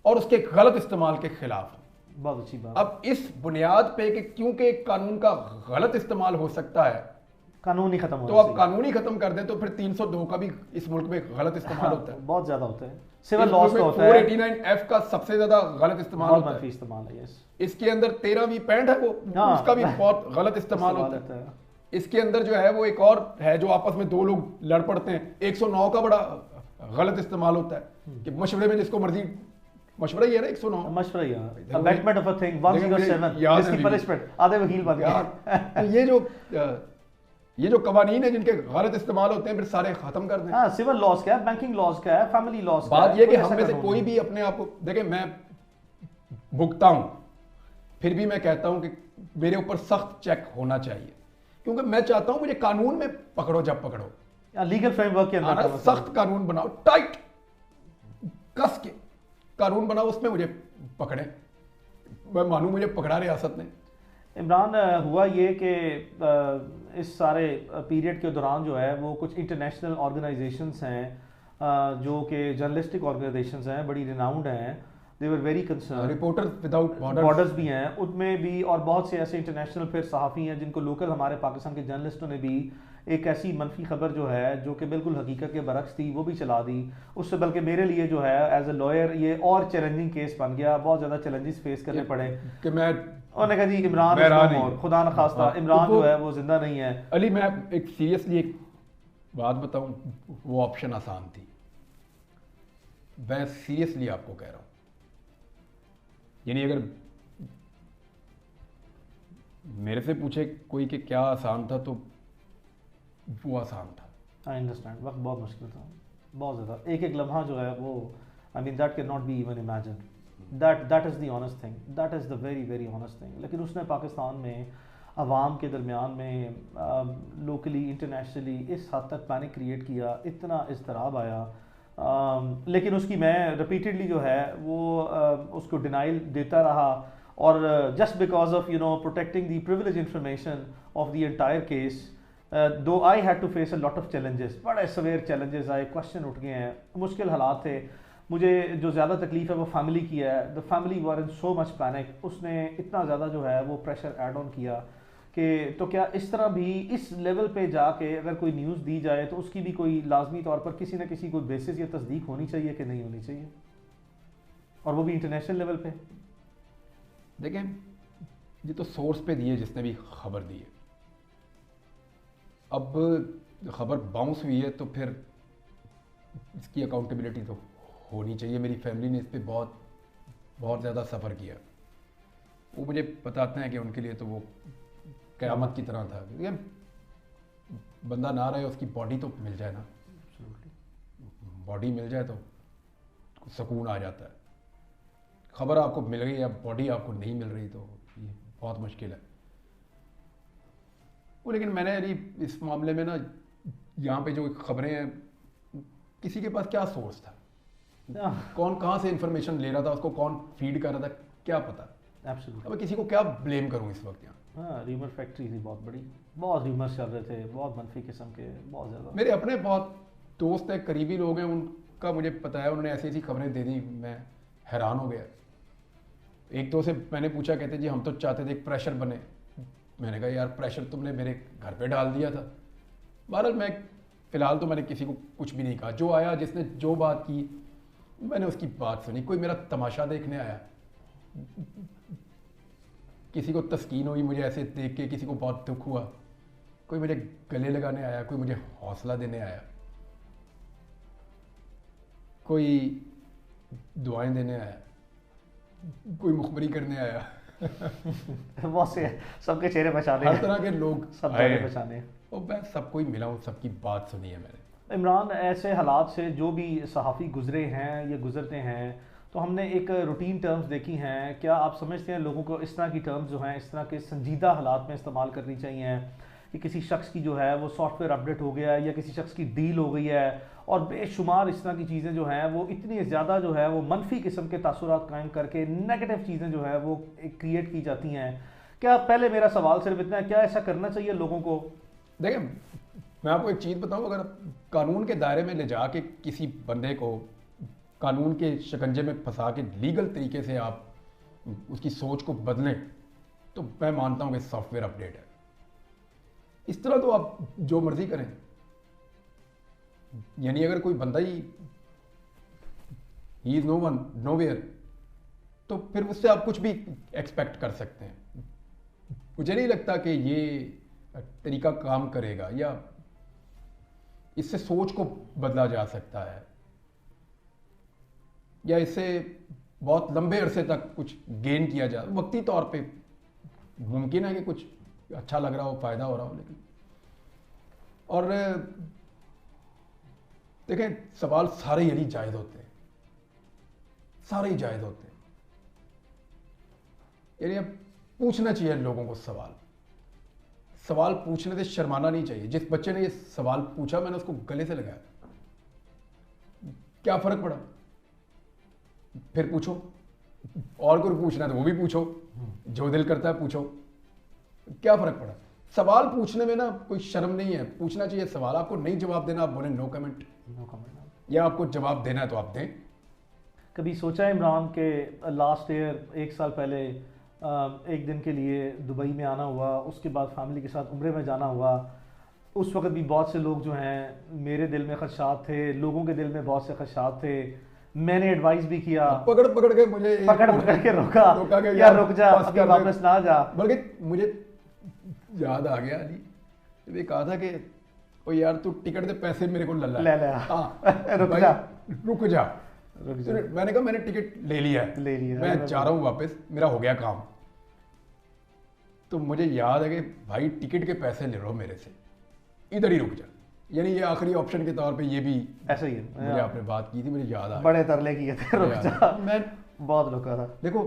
और उसके गलत इस्तेमाल के खिलाफ हूं। बहुत अच्छी बात। अब इस बुनियाद पे कि क्योंकि कानून का गलत इस्तेमाल हो सकता है, कानून ही खत्म हो, तो आप कानून ही खत्म कर दें, तो फिर 302 का भी इस मुल्क में गलत इस्तेमाल होता है, बहुत ज्यादा होता है। सिविल लॉस का होता है, 489F का सबसे ज्यादा गलत इस्तेमाल होता है। इस्तेमाल है, यस। इसके अंदर 13वीं पैंट है वो, उसका भी बहुत गलत इस्तेमाल होता है। इसके अंदर जो है वो एक और है जो आपस में दो लोग लड़ पड़ते हैं। 109 का बड़ा गलत इस्तेमाल होता है कि मशवरे में जिसको मर्जी, मशवरा ही है ना 109, मशवरा ही है, अबैटमेंट ऑफ अ थिंग 107 जिसकी पनिशमेंट आधे वकील बन गए। तो ये जो कवानीन है जिनके गलत इस्तेमाल होते हैं फिर सारे खत्म कर दें। हाँ, सिविल लॉज का है, बैंकिंग लॉज का है, फैमिली लॉज का है। बात ये कि हम में से कोई भी अपने आप को देखें, मैं भुगता हूं फिर भी मैं कहता हूं कि मेरे ऊपर सख्त चेक होना चाहिए, क्योंकि मैं चाहता हूं मुझे कानून में पकड़ो, जब पकड़ो लीगल फ्रेमवर्क के अंदर सख्त कानून बनाओ, टाइट कस के कानून बनाओ, उसमें मुझे पकड़े, मैं मानूं मुझे पकड़ा रियासत ने। इमरान, हुआ ये कि इस सारे पीरियड के दौरान जो है वो कुछ इंटरनेशनल ऑर्गेनाइजेशंस हैं जो कि जर्नलिस्टिक ऑर्गेनाइजेशंस हैं, बड़ी रिनाउंड हैं, they were very concern, reporters without borders भी हैं उनमें भी, और बहुत से ऐसे इंटरनेशनल फिर सहाफ़ी हैं जिनको लोकल हमारे पाकिस्तान के जर्नलिस्टों ने भी एक ऐसी मनफी खबर जो है जो कि बिल्कुल हकीकत के बरक्स थी वो भी चला दी। उससे बल्कि मेरे लिए जो है एज ए लॉयर ये और चैलेंजिंग केस बन गया, बहुत ज़्यादा चैलेंजेस फेस करने पड़े कि मैं, उन्होंने कहा जी इमरान खुदा न खास्ता इमरान जो है वो जिंदा नहीं है। अली मैं एक सीरियसली एक बात बताऊं, वो ऑप्शन आसान थी, मैं सीरियसली आपको कह रहा हूं, यानी अगर मेरे से पूछे कोई कि क्या आसान था तो वो आसान था। आई अंडरस्टैंड, वक्त बहुत मुश्किल था, बहुत ज़्यादा, एक एक लम्हा जो है वो, I mean that can not be even imagine, that is the honest thing, that is the very very honest thing. लेकिन उसने पाकिस्तान में आवाम के दरमियान में लोकली इंटरनेशनली इस हद तक पैनिक क्रिएट किया, इतना इज़्तिराब आया, लेकिन उसकी मैं रिपीटेडली जो है वो उसको डिनाइल देता रहा, और just because of protecting the privilege information of the entire case, though I had to face a lot of challenges, बड़े सवेर चैलेंजेस आए, क्वेश्चन उठ गए हैं, मुश्किल हालात थे। मुझे जो ज़्यादा तकलीफ है वो फैमिली की है, the family were in so much panic, उसने इतना ज़्यादा जो है वो प्रेशर ऐड ऑन किया कि तो क्या इस तरह भी इस लेवल पे जाके अगर कोई न्यूज़ दी जाए तो उसकी भी कोई लाजमी तौर पर किसी न किसी कोई बेसिस या तस्दीक होनी चाहिए कि नहीं होनी चाहिए, और वो भी इंटरनेशनल लेवल पे। देखें, ये तो सोर्स पे दिए जिसने भी खबर दी है, अब खबर बाउंस हुई है तो फिर इसकी अकाउंटेबिलिटी तो होनी चाहिए। मेरी फैमिली ने इस पर बहुत बहुत ज़्यादा सफ़र किया, वो मुझे बताते हैं कि उनके लिए तो वो क़यामत की तरह था, ये बंदा ना रहे उसकी बॉडी तो मिल जाए ना, बॉडी मिल जाए तो सुकून आ जाता है। खबर आपको मिल गई या बॉडी आपको नहीं मिल रही तो ये बहुत मुश्किल है वो। लेकिन मैंने अभी इस मामले में ना, यहाँ पे जो खबरें हैं, किसी के पास क्या सोर्स था, कौन कहाँ से इंफॉर्मेशन ले रहा था, उसको कौन फीड कर रहा था, क्या पता। अब किसी को क्या ब्लेम करूँ इस वक्त यहाँ। हाँ, र्यूमर फैक्ट्री थी बहुत बड़ी, बहुत र्यूमर्स चल रहे थे, बहुत मनफी किस्म के, बहुत ज़्यादा। मेरे अपने बहुत दोस्त हैं, करीबी लोग हैं, उनका मुझे पता है, उन्होंने ऐसी ऐसी खबरें दे दी, मैं हैरान हो गया। एक दो से मैंने पूछा, कहते जी हम तो चाहते थे एक प्रेशर बने। मैंने कहा यार प्रेशर तुमने मेरे घर पे डाल दिया था। बहरहाल मैं फ़िलहाल तो मैंने किसी को कुछ भी नहीं कहा, जो आया जिसने जो बात की मैंने उसकी बात सुनी। कोई मेरा तमाशा देखने आया, किसी को तस्कीन हुई मुझे ऐसे देख के, किसी को बहुत दुख हुआ, कोई मुझे गले लगाने आया, कोई मुझे हौसला देने आया, कोई दुआएं देने आया, कोई मुखबरी करने आया। बहुत से सबके चेहरे पहचाने, हर तरह के लोग सब चेहरे पहचाने, और मैं सबको ही मिला हूँ, सबकी बात सुनी है मैंने। इमरान, ऐसे हालात से जो भी सहाफ़ी गुजरे हैं या गुजरते हैं, तो हमने एक रूटीन टर्म्स देखी हैं, क्या आप समझते हैं लोगों को इस तरह की टर्म्स जो हैं इस तरह के संजीदा हालात में इस्तेमाल करनी चाहिए कि किसी शख्स की जो है वो सॉफ्टवेयर अपडेट हो गया है या किसी शख्स की डील हो गई है, और बेशुमार इस तरह की चीज़ें जो हैं वो इतनी ज़्यादा जो है वो मनफी किस्म के तासुरात कायम करके नेगेटिव चीज़ें जो है वो क्रिएट की जाती हैं। क्या, पहले मेरा सवाल सिर्फ इतना है, क्या ऐसा करना चाहिए लोगों को? देखें, मैं आपको एक चीज़ बताऊं, अगर कानून के दायरे में ले जाके किसी बंदे को कानून के शिकंजे में फंसा के लीगल तरीके से आप उसकी सोच को बदलें, तो मैं मानता हूं कि सॉफ्टवेयर अपडेट है। इस तरह तो आप जो मर्जी करें, यानी अगर कोई बंदा he is no one nowhere, तो फिर उससे आप कुछ भी एक्सपेक्ट कर सकते हैं। मुझे नहीं लगता कि ये तरीका काम करेगा या इससे सोच को बदला जा सकता है या इससे बहुत लंबे अरसे तक कुछ गेन किया जा, वक्ती तौर पे मुमकिन है कि कुछ अच्छा लग रहा हो, फायदा हो रहा हो, लेकिन और देखें सवाल सारे यही जायज़ होते हैं, सारे ही जायज़ होते हैं। यानी अब पूछना चाहिए लोगों को सवाल, सवाल पूछने से शर्माना नहीं चाहिए। जिस बच्चे ने ये सवाल पूछा मैंने उसको गले से लगाया, क्या फर्क पड़ा, फिर पूछो, और कोई पूछना है तो वो भी पूछो, जो दिल करता है पूछो, क्या फर्क पड़ा। सवाल पूछने में ना कोई शर्म नहीं है, पूछना चाहिए सवाल। आपको नहीं जवाब देना आप बोले नो कमेंट, या आपको जवाब देना है तो आप दें। कभी सोचा है इमरान के लास्ट ईयर 1 साल पहले एक दिन के लिए दुबई में आना हुआ, उसके बाद फैमिली के साथ उम्रे में जाना हुआ, उस वक्त भी बहुत से लोग जो हैं मेरे दिल में खदशात थे, लोगों के दिल में बहुत से खदशात थे, मैंने एडवाइस भी किया, पकड़ पकड़ के मुझे पकड़ के रोका कि यार रुक जा, अभी वापस ना जा। बल्कि मुझे याद आ गया जी, ये कहा था कि ओ यार तू टिकट दे पैसे मेरे को ले ले रुक जा। मैंने कहा मैंने टिकट ले लिया है, मैं जा रहा हूँ वापस, मेरा हो गया काम। तो मुझे याद है कि भाई टिकट के पैसे ले लो मेरे से, इधर ही रुक जा। यानी ये आखिरी ऑप्शन के तौर पे ये भी ऐसा ही है। मुझे आपने बात की थी, मुझे याद आ बड़े तरले किए थे, रुक जा, मैं बहुत रुका था। देखो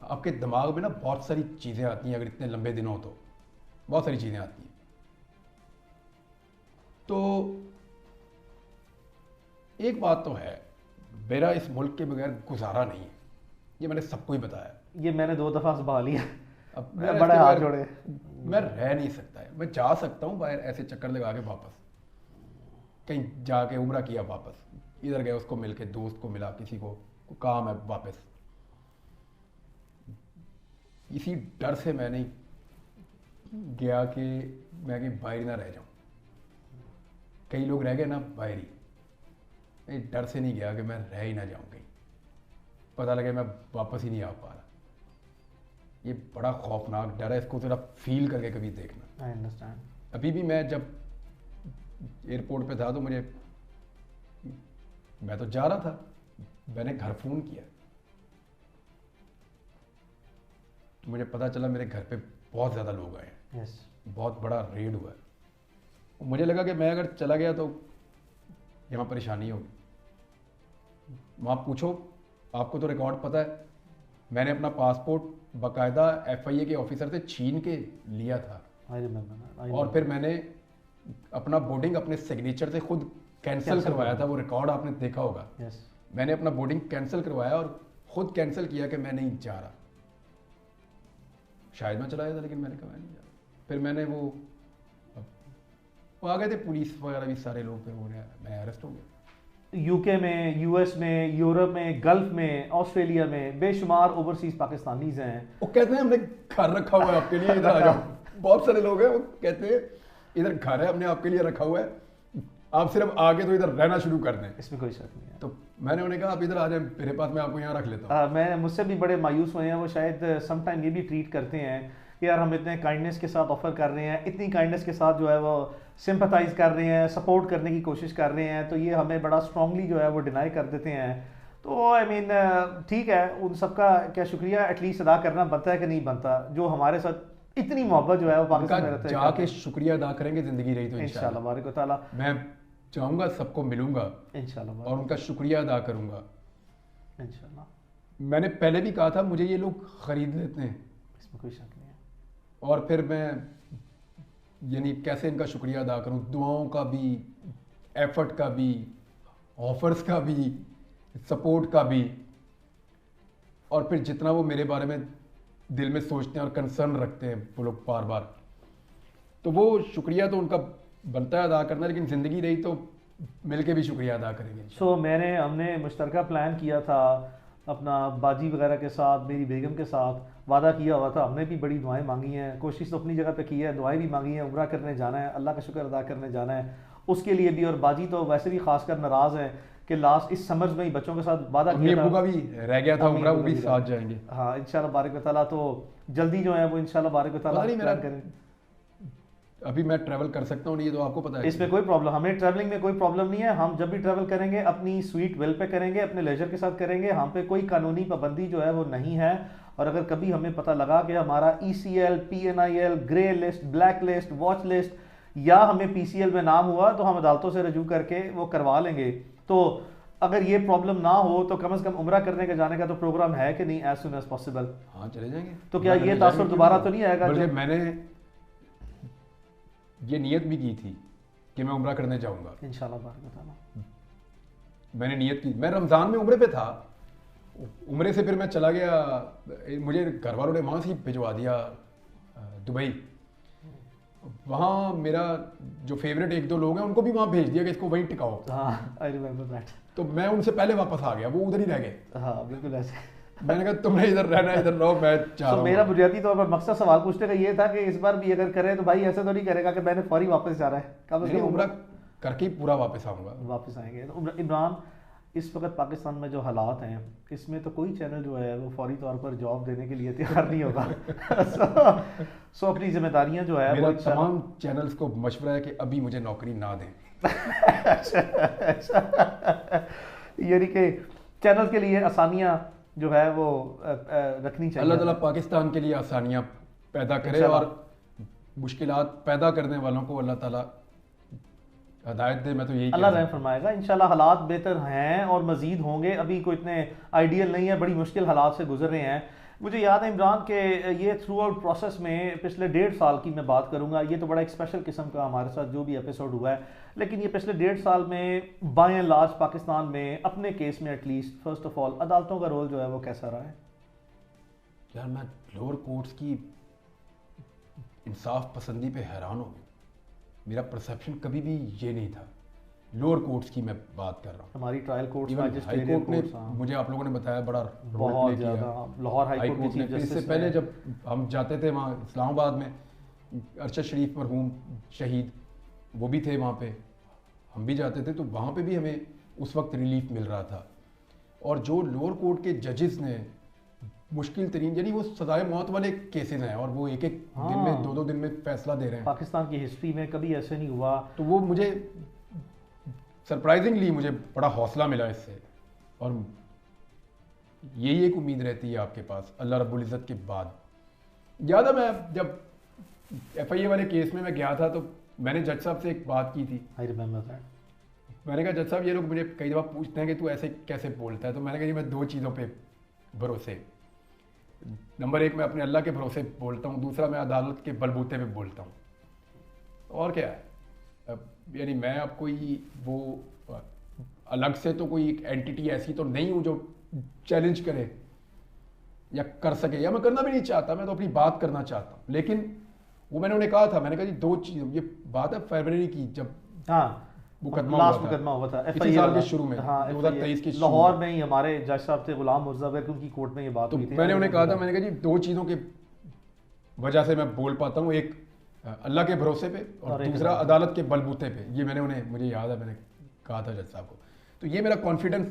आपके दिमाग में ना बहुत सारी चीज़ें आती हैं, अगर इतने लंबे दिन हो तो बहुत सारी चीज़ें आती हैं। तो एक बात तो है, मेरा इस मुल्क के बगैर गुजारा नहीं है, ये मैंने सबको ही बताया। ये मैंने 2 दफ़ा संभा लिया, अब मैं बड़े हाथ जोड़े, मैं रह नहीं सकता है। मैं जा सकता हूँ बाहर ऐसे चक्कर लगा के वापस, कहीं जाके उम्रा किया वापस, इधर गए उसको मिल के, दोस्त को मिला, किसी को काम है वापस। इसी डर से मैं नहीं गया कि मैं कहीं बाहर ना रह जाऊँ। कई लोग रह गए ना बाहर ही, मैं डर से नहीं गया कि मैं रह ही ना जाऊँ कहीं, पता लगे मैं वापस ही नहीं आ पा रहा। ये बड़ा खौफनाक डर है, इसको थोड़ा फील करके कभी देखना। I understand. अभी भी मैं जब एयरपोर्ट पे था तो मैं तो जा रहा था, मैंने घर फ़ोन किया तो मुझे पता चला मेरे घर पे बहुत ज़्यादा लोग आए हैं, बहुत बड़ा रेड हुआ है। मुझे लगा कि मैं अगर चला गया तो यहाँ परेशानी होगी। वहाँ पूछो, आपको तो रिकॉर्ड पता है, मैंने अपना पासपोर्ट बाकायदा FIA के ऑफिसर से छीन के लिया था, और फिर मैंने अपना बोर्डिंग अपने सिग्नेचर से खुद कैंसिल करवाया था। वो रिकॉर्ड आपने देखा होगा। मैंने अपना बोर्डिंग कैंसिल करवाया और खुद कैंसिल किया कि मैं नहीं जा रहा। शायद मैं चला गया था, लेकिन मैंने कहा मैं नहीं जा रहा। फिर मैंने वो आ गए थे पुलिस वगैरह भी सारे लोग, फिर वो मैं अरेस्ट हो गया। यूके में, US में, यूरोप में, गल्फ में, ऑस्ट्रेलिया में बेशुमार ओवरसीज पाकिस्तानीज हैं। वो कहते हैं हमने घर रखा हुआ है आपके लिए, इधर आ जाओ। बहुत सारे लोग हैं वो कहते हैं इधर घर है हमने आपके लिए रखा हुआ है, आप सिर्फ आगे तो इधर रहना शुरू कर दें। इसमें कोई शक नहीं है। तो मैंने उन्हें कहा आप इधर आ जाए मेरे पास, मैं आपको यहाँ रख लेता हूँ। मैं मुझसे भी बड़े मायूस हुए हैं, वो शायद समटाइम ये भी ट्रीट करते हैं कि यार हम इतने काइंडनेस के साथ ऑफर कर रहे हैं, इतनी काइंडनेस के साथ जो है वो सिंपथाइज कर रहे हैं, सपोर्ट करने की कोशिश कर रहे हैं, तो ये हमें बड़ा स्ट्रांगली जो है वो डिनाई कर देते हैं। तो आई मीन ठीक है, उन सबका क्या शुक्रिया एटलीस्ट अदा करना बनता है कि नहीं बनता, जो हमारे साथ इतनी मोहब्बत जो है वो पाकिस्तान में रहता है। जाके शुक्रिया अदा करेंगे, जिंदगी रही तो इंशाल्लाह बारिक ताला। मैं चाहूँगा सबको मिलूंगा इंशाल्लाह और उनका शुक्रिया अदा करूँगा इंशाल्लाह। मैंने पहले भी कहा था मुझे ये लोग खरीद लेते हैं, इसमें कोई शक नहीं है। और फिर मैं यानी कैसे इनका शुक्रिया अदा करूँ, दुआओं का भी, एफर्ट का भी, ऑफर्स का भी, सपोर्ट का भी, और फिर जितना वो मेरे बारे में दिल में सोचते हैं और कंसर्न रखते हैं वो लोग बार बार, तो वो शुक्रिया तो उनका बनता है अदा करना, लेकिन ज़िंदगी रही तो मिलके भी शुक्रिया अदा करेंगे। हमने मुश्तरका प्लान किया था अपना बाजी वगैरह के साथ, मेरी बेगम के साथ वादा किया हुआ था, हमने भी बड़ी दुआएं मांगी हैं, कोशिश तो अपनी जगह पे की है, दुआएं भी मांगी हैं, उम्रा करने जाना है, अल्लाह का शुक्र अदा करने जाना है उसके लिए भी। और बाजी तो वैसे भी खासकर नाराज़ हैं कि लास्ट इस समर्स में ही बच्चों के साथ वादा किया था, का भी रह गया था उम्रा, वो भी साथ जाएंगे। हाँ इंशाल्लाह बारिक व तआला, तो जल्दी जो है वो इंशाल्लाह बारिक व तआला प्लान करें। अभी मैं ट्रैवल कर सकता हूँ, नहीं ये तो आपको पता है। इसमें कोई प्रॉब्लम, हमें ट्रैवलिंग में कोई प्रॉब्लम नहीं है। हम जब भी ट्रैवल करेंगे अपनी स्वीट विल पे करेंगे, अपने लेजर के साथ करेंगे। हम पे कोई कानूनी पाबंदी जो है वो नहीं है। और अगर कभी हमें पता लगा कि हमारा ECL, PNIL, grey list, black list, watch list या हमें PCL में नाम हुआ तो हम अदालतों से रजू करके वो करवा लेंगे। तो अगर ये प्रॉब्लम ना हो तो कम से कम उम्रा करने के जाने का तो प्रोग्राम है कि नहीं, एज सुन एज पॉसिबल। हाँ चले जाएंगे। तो क्या ये तासुर दोबारा तो नहीं आएगा? बल्कि मैंने ये नियत भी की थी कि मैं उम्रा करने जाऊंगा इंशाल्लाह। बारक ताला। मैंने नियत की, मैं रमज़ान में उम्रे पे था, उम्रे से फिर मैं चला गया, मुझे घर वालों ने वहाँ से भिजवा दिया दुबई। वहाँ मेरा जो फेवरेट एक दो लोग हैं उनको भी वहाँ भेज दिया कि इसको वहीं टिकाओ। हाँ, आई रिमेंबर दैट। तो मैं उनसे पहले वापस आ गया, वो उधर ही रह गए। हाँ बिल्कुल ऐसे। मैंने कहा तुमने इधर रहना, इधर रहो, मैं चाह रहा हूँ। मेरा बुनियादी तौर पर मकसद सवाल पूछने का ये था कि इस बार भी अगर करे तो भाई ऐसा तो नहीं करेगा कि मैंने फौरी वापस जा रहा है, कब से उम्रा करके ही पूरा वापस आऊँगा। वापस आएंगे। तो इमरान, इस वक्त पाकिस्तान में जो हालात हैं इसमें तो कोई चैनल जो है वो फौरी तौर पर जॉब देने के लिए तैयार नहीं होगा। सो अपनी जिम्मेदारियां जो है मेरा तमाम चैनल्स को मशवरा है कि अभी मुझे नौकरी ना दें। यानी कि चैनल के लिए आसानियां जो है वो रखनी चाहिए। अल्लाह ताला पाकिस्तान के लिए आसानियां पैदा करे और मुश्किलात पैदा करने वालों को अल्लाह ताला हदायत दे। मैं तो यही अल्लाह रहम फरमाएगा। इंशाल्लाह हालात बेहतर हैं और मजीद होंगे, अभी कोई इतने आइडियल नहीं है, बड़ी मुश्किल हालात से गुजर रहे हैं। मुझे याद है इमरान के ये थ्रू आउट प्रोसेस में पिछले 1.5 साल की मैं बात करूंगा, ये तो बड़ा एक स्पेशल किस्म का हमारे साथ जो भी एपिसोड हुआ है, लेकिन ये पिछले 1.5 साल में बाय एंड लार्ज पाकिस्तान में अपने केस में एटलीस्ट फर्स्ट ऑफ ऑल अदालतों का रोल जो है वो कैसा रहा है? यार मैं लोअर कोर्ट्स की इंसाफ पसंदी पे हैरान हो गया। मेरा परसेप्शन कभी भी ये नहीं था। लोअर कोर्ट्स की मैं बात कर रहा हूँ। हमारी ट्रायल कोर्ट्स, हाई कोर्ट ने, मुझे आप लोगों ने बताया बड़ा बहुत ज़्यादा, लाहौर हाई कोर्ट ने इससे पहले जब हम जाते थे वहाँ इस्लामाबाद में, अरशद शरीफ मरहूम शहीद वो भी थे वहाँ पे, हम भी जाते थे, तो वहाँ पे भी हमें उस वक्त रिलीफ मिल रहा था। और जो लोअर कोर्ट के जजेस ने मुश्किल तरीन, यानी वो सजाए मौत वाले केसेस हैं और वो एक एक दिन में 2-2 दिन में फैसला दे रहे हैं। पाकिस्तान की हिस्ट्री में कभी ऐसे नहीं हुआ। तो वो मुझे सरप्राइजिंगली मुझे बड़ा हौसला मिला इससे। और यही एक उम्मीद रहती है आपके पास अल्लाह रब्बुल इज़्ज़त के बाद। याद है मैं जब FIA वाले केस में मैं गया था तो मैंने जज साहब से एक बात की थी। I remember that. मैंने कहा जज साहब ये लोग मुझे कई दफ़ा पूछते हैं कि तू ऐसे कैसे बोलता है, तो मैंने कहा जी मैं 2 चीज़ों पे भरोसे, नंबर 1 मैं अपने अल्लाह के भरोसे बोलता हूँ, दूसरा मैं अदालत के बलबूते पे बोलता हूँ। और क्या है, यानी मैं अब कोई वो अलग से तो कोई एक एंटिटी ऐसी तो नहीं हूँ जो चैलेंज करे या कर सके, या मैं करना भी नहीं चाहता, मैं तो अपनी बात करना चाहता हूँ। लेकिन वो मैंने उन्हें कहा था, मैंने कहा जी 2 चीज़, ये बात है फरवरी की जब लास्ट मुकदमा हुआ था इसी साल के शुरू में, 2023 के लाहौर में ही हमारे जज साहब थे गुलाम मुर्जा बेग, उनकी कोर्ट में ये बात हुई थी। मैंने उन्हें कहा था, मैंने कहा जी 2 चीज़ों के वजह से मैं बोल पाता हूँ, एक अल्लाह के भरोसे पे और दूसरा अदालत के बलबूते पे। ये मैंने उन्हें, मुझे याद है मैंने कहा था जज साहब को। तो ये मेरा कॉन्फिडेंस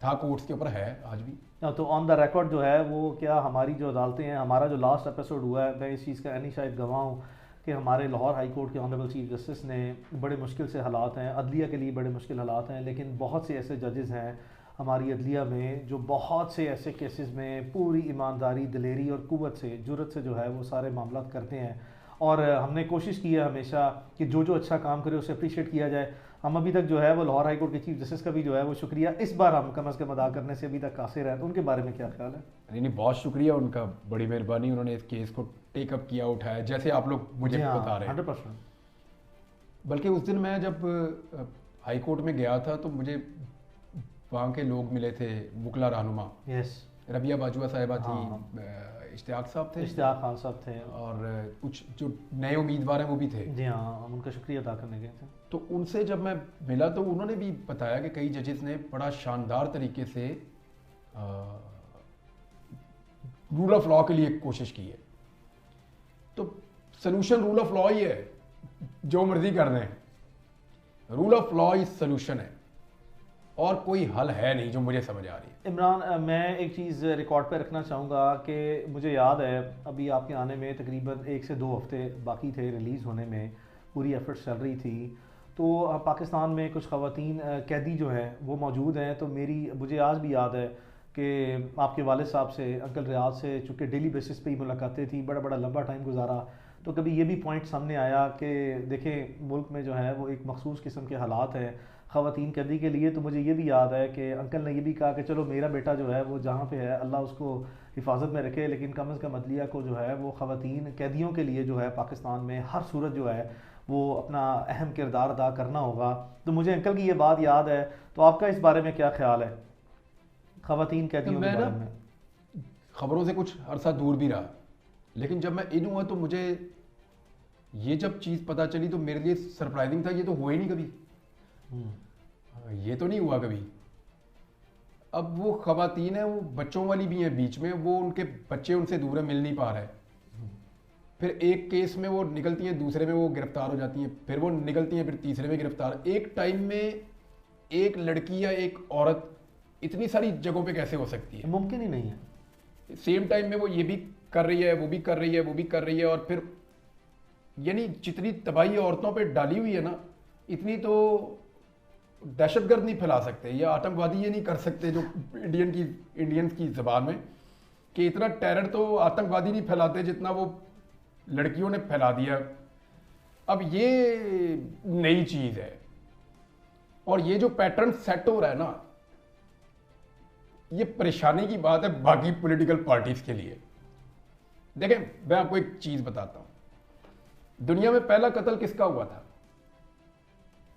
था कोर्ट्स के ऊपर, है आज भी। तो ऑन द रिकॉर्ड जो है वो क्या हमारी जो अदालतें हैं, हमारा जो लास्ट एपिसोड हुआ है, मैं इस चीज़ का यानी शायद गवाह हूँ कि हमारे लाहौर हाई कोर्ट के ऑनरेबल चीफ जस्टिस ने, बड़े मुश्किल से हालात हैं, अदलिया के लिए बड़े मुश्किल हालात हैं, लेकिन बहुत से ऐसे जजेस हैं हमारी अदलिया में जो बहुत से ऐसे केसेस में पूरी ईमानदारी, दिलेरी और कुव्वत से, जुर्रत से जो है वो सारे मामला करते हैं। और हमने कोशिश की है हमेशा कि जो अच्छा काम करे उसे अप्रिशिएट किया जाए। हम अभी तक जो है वो लाहौर हाई कोर्ट के चीफ जस्टिस का भी जो है वो शुक्रिया इस बार हम कम अज़ कम अदा करने से अभी तक कासिर हैं। तो उनके बारे में क्या ख्याल है? नहीं, बहुत शुक्रिया उनका, बड़ी मेहरबानी, उन्होंने इस केस को टेकअप किया, उठाया, जैसे आप लोग मुझे बता रहे हैं। 100%। बल्कि उस दिन मैं जब हाई कोर्ट में गया था तो मुझे वहाँ के लोग मिले थे, वकला रहनुमा, रबिया बाजुआ साहिबा थी, इश्तियाक साहब थे, इश्तियाक खान साहब थे, और कुछ जो नए उम्मीदवार हैं वो भी थे। जी हाँ, हम उनका शुक्रिया अदा करने गए थे। तो उनसे जब मैं मिला तो उन्होंने भी बताया कि कई जजेस ने बड़ा शानदार तरीके से रूल ऑफ लॉ के लिए कोशिश की है। तो सलूशन रूल ऑफ लॉ ही है, जो मर्जी कर दें, rule of law he solution है और कोई हल है नहीं जो मुझे समझ आ रही है। इमरान, मैं एक चीज़ रिकॉर्ड पे रखना चाहूँगा कि मुझे याद है अभी आपके आने में तकरीबन 1 से 2 हफ्ते बाकी थे रिलीज़ होने में, पूरी एफर्ट्स चल रही थी, तो पाकिस्तान में कुछ ख़वातीन कैदी जो हैं वो मौजूद हैं। तो मुझे आज भी याद है कि आपके वालिद साहब से, अंकल रियाज से, चूँकि डेली बेसिस पे ही मुलाकातें थी, बड़ा बड़ा लंबा टाइम गुजारा, तो कभी ये भी पॉइंट सामने आया कि देखें मुल्क में जो है वो एक मखसूस किस्म के हालात हैं ख़वातीन कैदी के लिए। तो मुझे ये भी याद है कि अंकल ने ये भी कहा कि चलो मेरा बेटा जो है वो जहाँ पे है अल्लाह उसको हिफाजत में रखे, लेकिन कम अज़ कम अदलिया को जो है वो ख़वातीन कैदियों के लिए जो है पाकिस्तान में हर सूरत जो है वो अपना अहम किरदार अदा करना होगा। तो मुझे अंकल की ये बात याद है, तो आपका इस बारे में क्या ख्याल है ख़वातीन तो कैदियों के मैं बारे ना में? खबरों से कुछ अरसा दूर भी रहा, लेकिन जब मैं इन हुआ तो मुझे ये जब चीज़ पता चली तो मेरे लिए सरप्राइजिंग था। ये तो हुआ ही नहीं कभी, ये तो नहीं हुआ कभी। अब वो खवातीन है, वो बच्चों वाली भी हैं बीच में, वो उनके बच्चे उनसे दूर है, मिल नहीं पा रहे। फिर एक केस में वो निकलती हैं, दूसरे में वो गिरफ्तार हो जाती हैं, फिर वो निकलती हैं, फिर तीसरे में गिरफ्तार। एक टाइम में एक लड़की या एक औरत इतनी सारी जगहों पे कैसे हो सकती है? मुमकिन ही नहीं है। सेम टाइम में वो ये भी कर रही है, वो भी कर रही है, वो भी कर रही है, और फिर यानी जितनी तबाही औरतों पे डाली हुई है ना, इतनी तो दहशतगर्द नहीं फैला सकते या आतंकवादी ये नहीं कर सकते जो इंडियंस की ज़बान में, कि इतना टेरर तो आतंकवादी नहीं फैलाते जितना वो लड़कियों ने फैला दिया। अब ये नई चीज़ है, और ये जो पैटर्न सेट हो रहा है ना, ये परेशानी की बात है बाकी पॉलिटिकल पार्टीज के लिए। देखें, मैं आपको एक चीज़ बताता हूँ, दुनिया में पहला कत्ल किसका हुआ था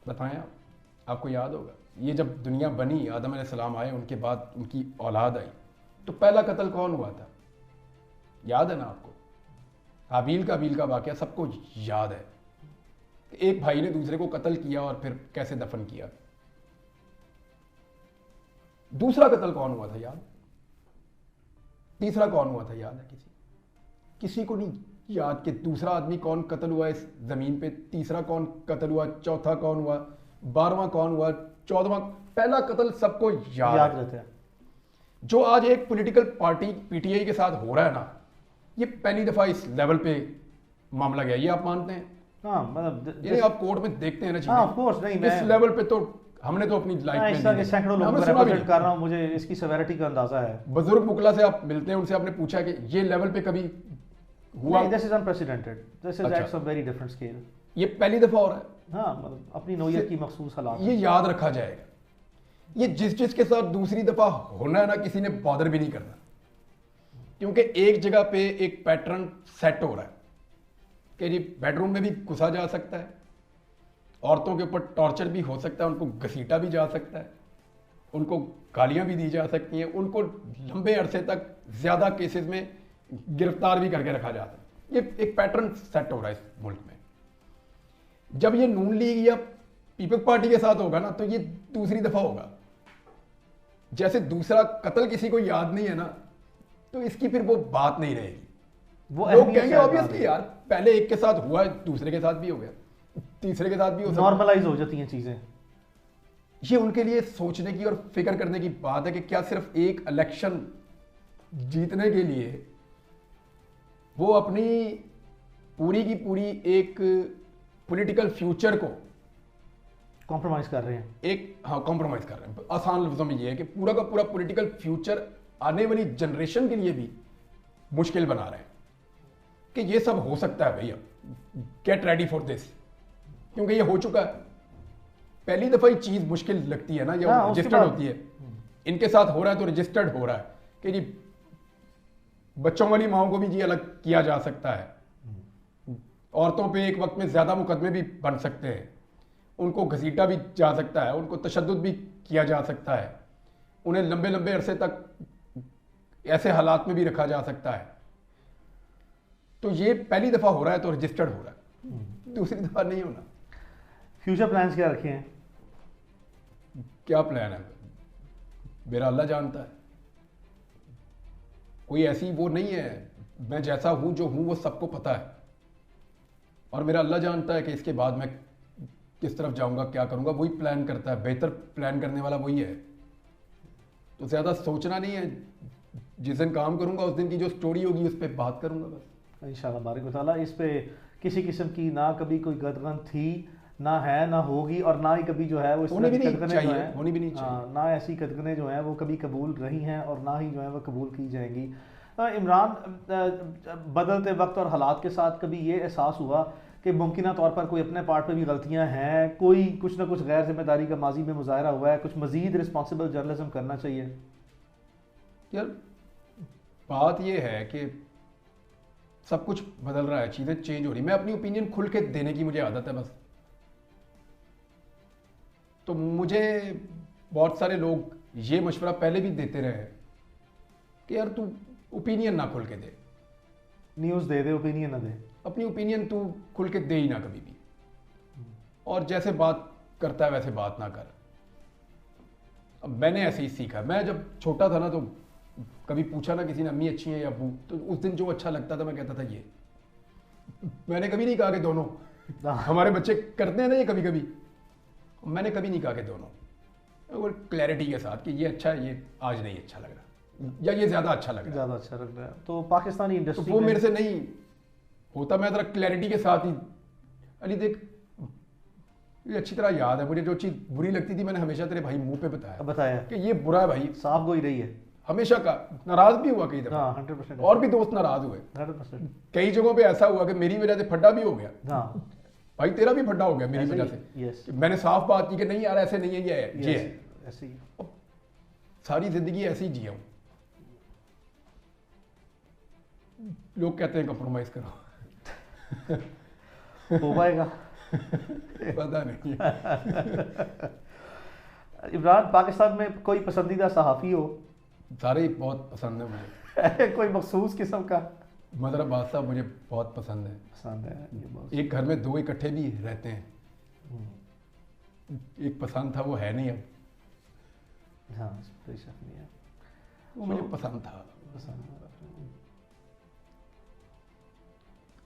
बताएं आप? आपको याद होगा, ये जब दुनिया बनी, आदम अलैहिस्सलाम आए, उनके बाद उनकी औलाद आई, तो पहला कत्ल कौन हुआ था? याद है ना आपको? हाबील काबील का वाकया सबको याद है। एक भाई ने दूसरे को कत्ल किया और फिर कैसे दफन किया। दूसरा कत्ल कौन हुआ था याद? तीसरा कौन हुआ था याद है? किसी को नहीं याद कि दूसरा आदमी कौन कत्ल हुआ इस जमीन पे, तीसरा कौन कत्ल हुआ, चौथा कौन हुआ, 12वां कौन हुआ, 14वां। पहला कत्ल सबको याद रहता है। जो आज एक पॉलिटिकल पार्टी पीटीआई के साथ हो रहा है ना, ये पहली दफा इस लेवल पे मामला गया, ये आप मानते हैं? हाँ, मतलब ये आप कोर्ट में देखते हैं ना चीजें। हाँ, ऑफ कोर्स नहीं, इस लेवल पे तो हमने तो अपनी लाइफ में इस तरह के सैकड़ों लोगों को रिप्रेजेंट कर रहा हूँ, मुझे इसकी सेवेरिटी का अंदाजा है। बुजुर्ग मुकला से आप मिलते हैं, उनसे आपने पूछा कि ये लेवल पे कभी हुआ? This is unprecedented, this is act of very different scale. ये पहली दफा हो रहा है। हाँ, मतलब अपनी नौयत की मखसूस हालात। ये याद रखा जाएगा। ये जिस के साथ दूसरी दफा होना है ना, किसी ने बॉदर भी नहीं करना, क्योंकि एक जगह पे एक पैटर्न सेट हो रहा है कि जी बेडरूम में भी घुसा जा सकता है, औरतों के ऊपर टॉर्चर भी हो सकता है, उनको घसीटा भी जा सकता है, उनको गालियां भी दी जा सकती हैं, उनको लंबे अरसे तक ज्यादा केसेस में गिरफ्तार भी करके रखा जाता है। ये एक पैटर्न सेट हो रहा है इस मुल्क में। जब ये नून लीग या पीपल्स पार्टी के साथ होगा ना, तो ये दूसरी दफा होगा। जैसे दूसरा कत्ल किसी को याद नहीं है ना, तो इसकी फिर वो बात नहीं रहेगी। वो लोग कहेंगे ऑब्वियसली यार, पहले एक के साथ हुआ, दूसरे के साथ भी हो गया, तीसरे के साथ भी हो सकता है। नॉर्मलाइज हो जाती हैं चीजें। ये उनके लिए सोचने की और फिक्र करने की बात है कि क्या सिर्फ एक इलेक्शन जीतने के लिए वो अपनी पूरी की पूरी एक पॉलिटिकल फ्यूचर को कॉम्प्रोमाइज कर रहे हैं। कॉम्प्रोमाइज कर रहे हैं। आसान लफ्जों में ये है कि पूरा का पूरा पॉलिटिकल फ्यूचर आने वाली जनरेशन के लिए भी मुश्किल बना रहे हैं कि ये सब हो सकता है भैया, गेट रेडी फॉर दिस, क्योंकि ये हो चुका है। पहली दफा ही चीज मुश्किल लगती है ना, या रजिस्टर्ड होती है। इनके साथ हो रहा है तो रजिस्टर्ड हो रहा है कि जी बच्चों वाली माओ को भी जी अलग किया जा सकता है, औरतों पे एक वक्त में ज्यादा मुकदमे भी बन सकते हैं, उनको घसीटा भी जा सकता है, उनको तशद्दुद भी किया जा सकता है, उन्हें लंबे लंबे अरसे तक ऐसे हालात में भी रखा जा सकता है। तो ये पहली दफा हो रहा है तो रजिस्टर्ड हो रहा है, दूसरी दफा नहीं होना। फ्यूचर प्लान्स क्या रखे हैं? क्या प्लान है मेरा अल्लाह जानता है। कोई ऐसी वो नहीं है, मैं जैसा हूं जो हूं वो सबको पता है, और मेरा अल्लाह जानता है कि इसके बाद मैं किस तरफ जाऊंगा, क्या करूंगा, वही प्लान करता है। बेहतर प्लान करने वाला वही है। तो ज्यादा सोचना नहीं है, जिस दिन काम करूंगा उस दिन की जो स्टोरी होगी उस पर बात करूंगा बस। इंशाल्लाह बारिक व तआला। इस पे किसी किस्म की ना कभी कोई कदगन थी, ना है, ना होगी, और ना ही कभी जो है वो इस होनी तरह भी की नहीं कदगनें जो चाहिए, हैं, होनी भी नहीं चाहिए। ना ऐसी कदगनें जो हैं वो कभी कबूल रही हैं और ना ही जो है वो कबूल की जाएंगी। इमरान, बदलते वक्त और हालात के साथ कभी ये एहसास हुआ कि मुमकिन तौर पर कोई अपने पार्ट पे भी गलतियां हैं, कोई कुछ ना कुछ गैर जिम्मेदारी का माजी में मुजाहरा हुआ है, कुछ मजीद रिस्पॉन्सिबल जर्नलिज्म करना चाहिए? यार बात ये है कि सब कुछ बदल रहा है, चीज़ें चेंज हो रही, मैं अपनी ओपिनियन खुल के देने की मुझे आदत है बस। तो मुझे बहुत सारे लोग ये मशवरा पहले भी देते रहे हैं कि यार तू ओपिनियन ना खुल के दे, न्यूज़ दे दे, ओपिनियन ना दे, अपनी ओपिनियन तू खुल के दे ही ना कभी भी, और जैसे बात करता है वैसे बात ना कर। अब मैंने ऐसे ही सीखा, मैं जब छोटा था ना तो कभी पूछा ना किसी ने अम्मी अच्छी है या अब्बू, तो उस दिन जो अच्छा लगता था मैं कहता था ये। मैंने कभी नहीं कहा कि दोनों, हमारे बच्चे करते हैं ना ये कभी कभी, मैंने कभी नहीं कहा कि दोनों, वो क्लैरिटी के साथ कि ये अच्छा है, ये आज नहीं अच्छा लग रहा, या ये ज़्यादा अच्छा लग रहा है, ज़्यादा अच्छा लग रहा है। तो पाकिस्तानी तो इंडस्ट्री वो में मेरे से नहीं होता, मैं ज़रा क्लैरिटी के साथ ही, अली देख ये अच्छी तरह याद है मुझे, जो चीज़ बुरी लगती थी मैंने हमेशा तेरे भाई मुंह पे बताया कि ये बुरा है भाई, साफ गोई रही है हमेशा का। नाराज भी हुआ कई दफा, हाँ 100%, और भी दोस्त नाराज हुए, 100%, कई जगहों पे ऐसा हुआ कि मेरी वजह से फड्डा भी हो गया, हाँ भाई तेरा भी फड्डा हो गया मेरी ऐसे वजह ही, से, यस कि मैंने साफ बात की कि नहीं यार ऐसे नहीं है, ये है, ये है। ऐसे ही। सारी जिंदगी ऐसे ही जिया हूं, लोग कहते हैं कंप्रोमाइज करो, हो पाएगा? पता नहीं। इमरान, पाकिस्तान में कोई पसंदीदा सहाफ़ी हो? सारे ही बहुत पसंद है मुझे, कोई मखसूस किस्म का? मदर अब्बास साहब मुझे बहुत पसंद है। पसंद है ये बहुत। एक घर में दो इकट्ठे भी रहते हैं, एक पसंद था वो है नहीं अब, हाँ कोई शक नहीं है, वो मुझे पसंद था, पसंद है।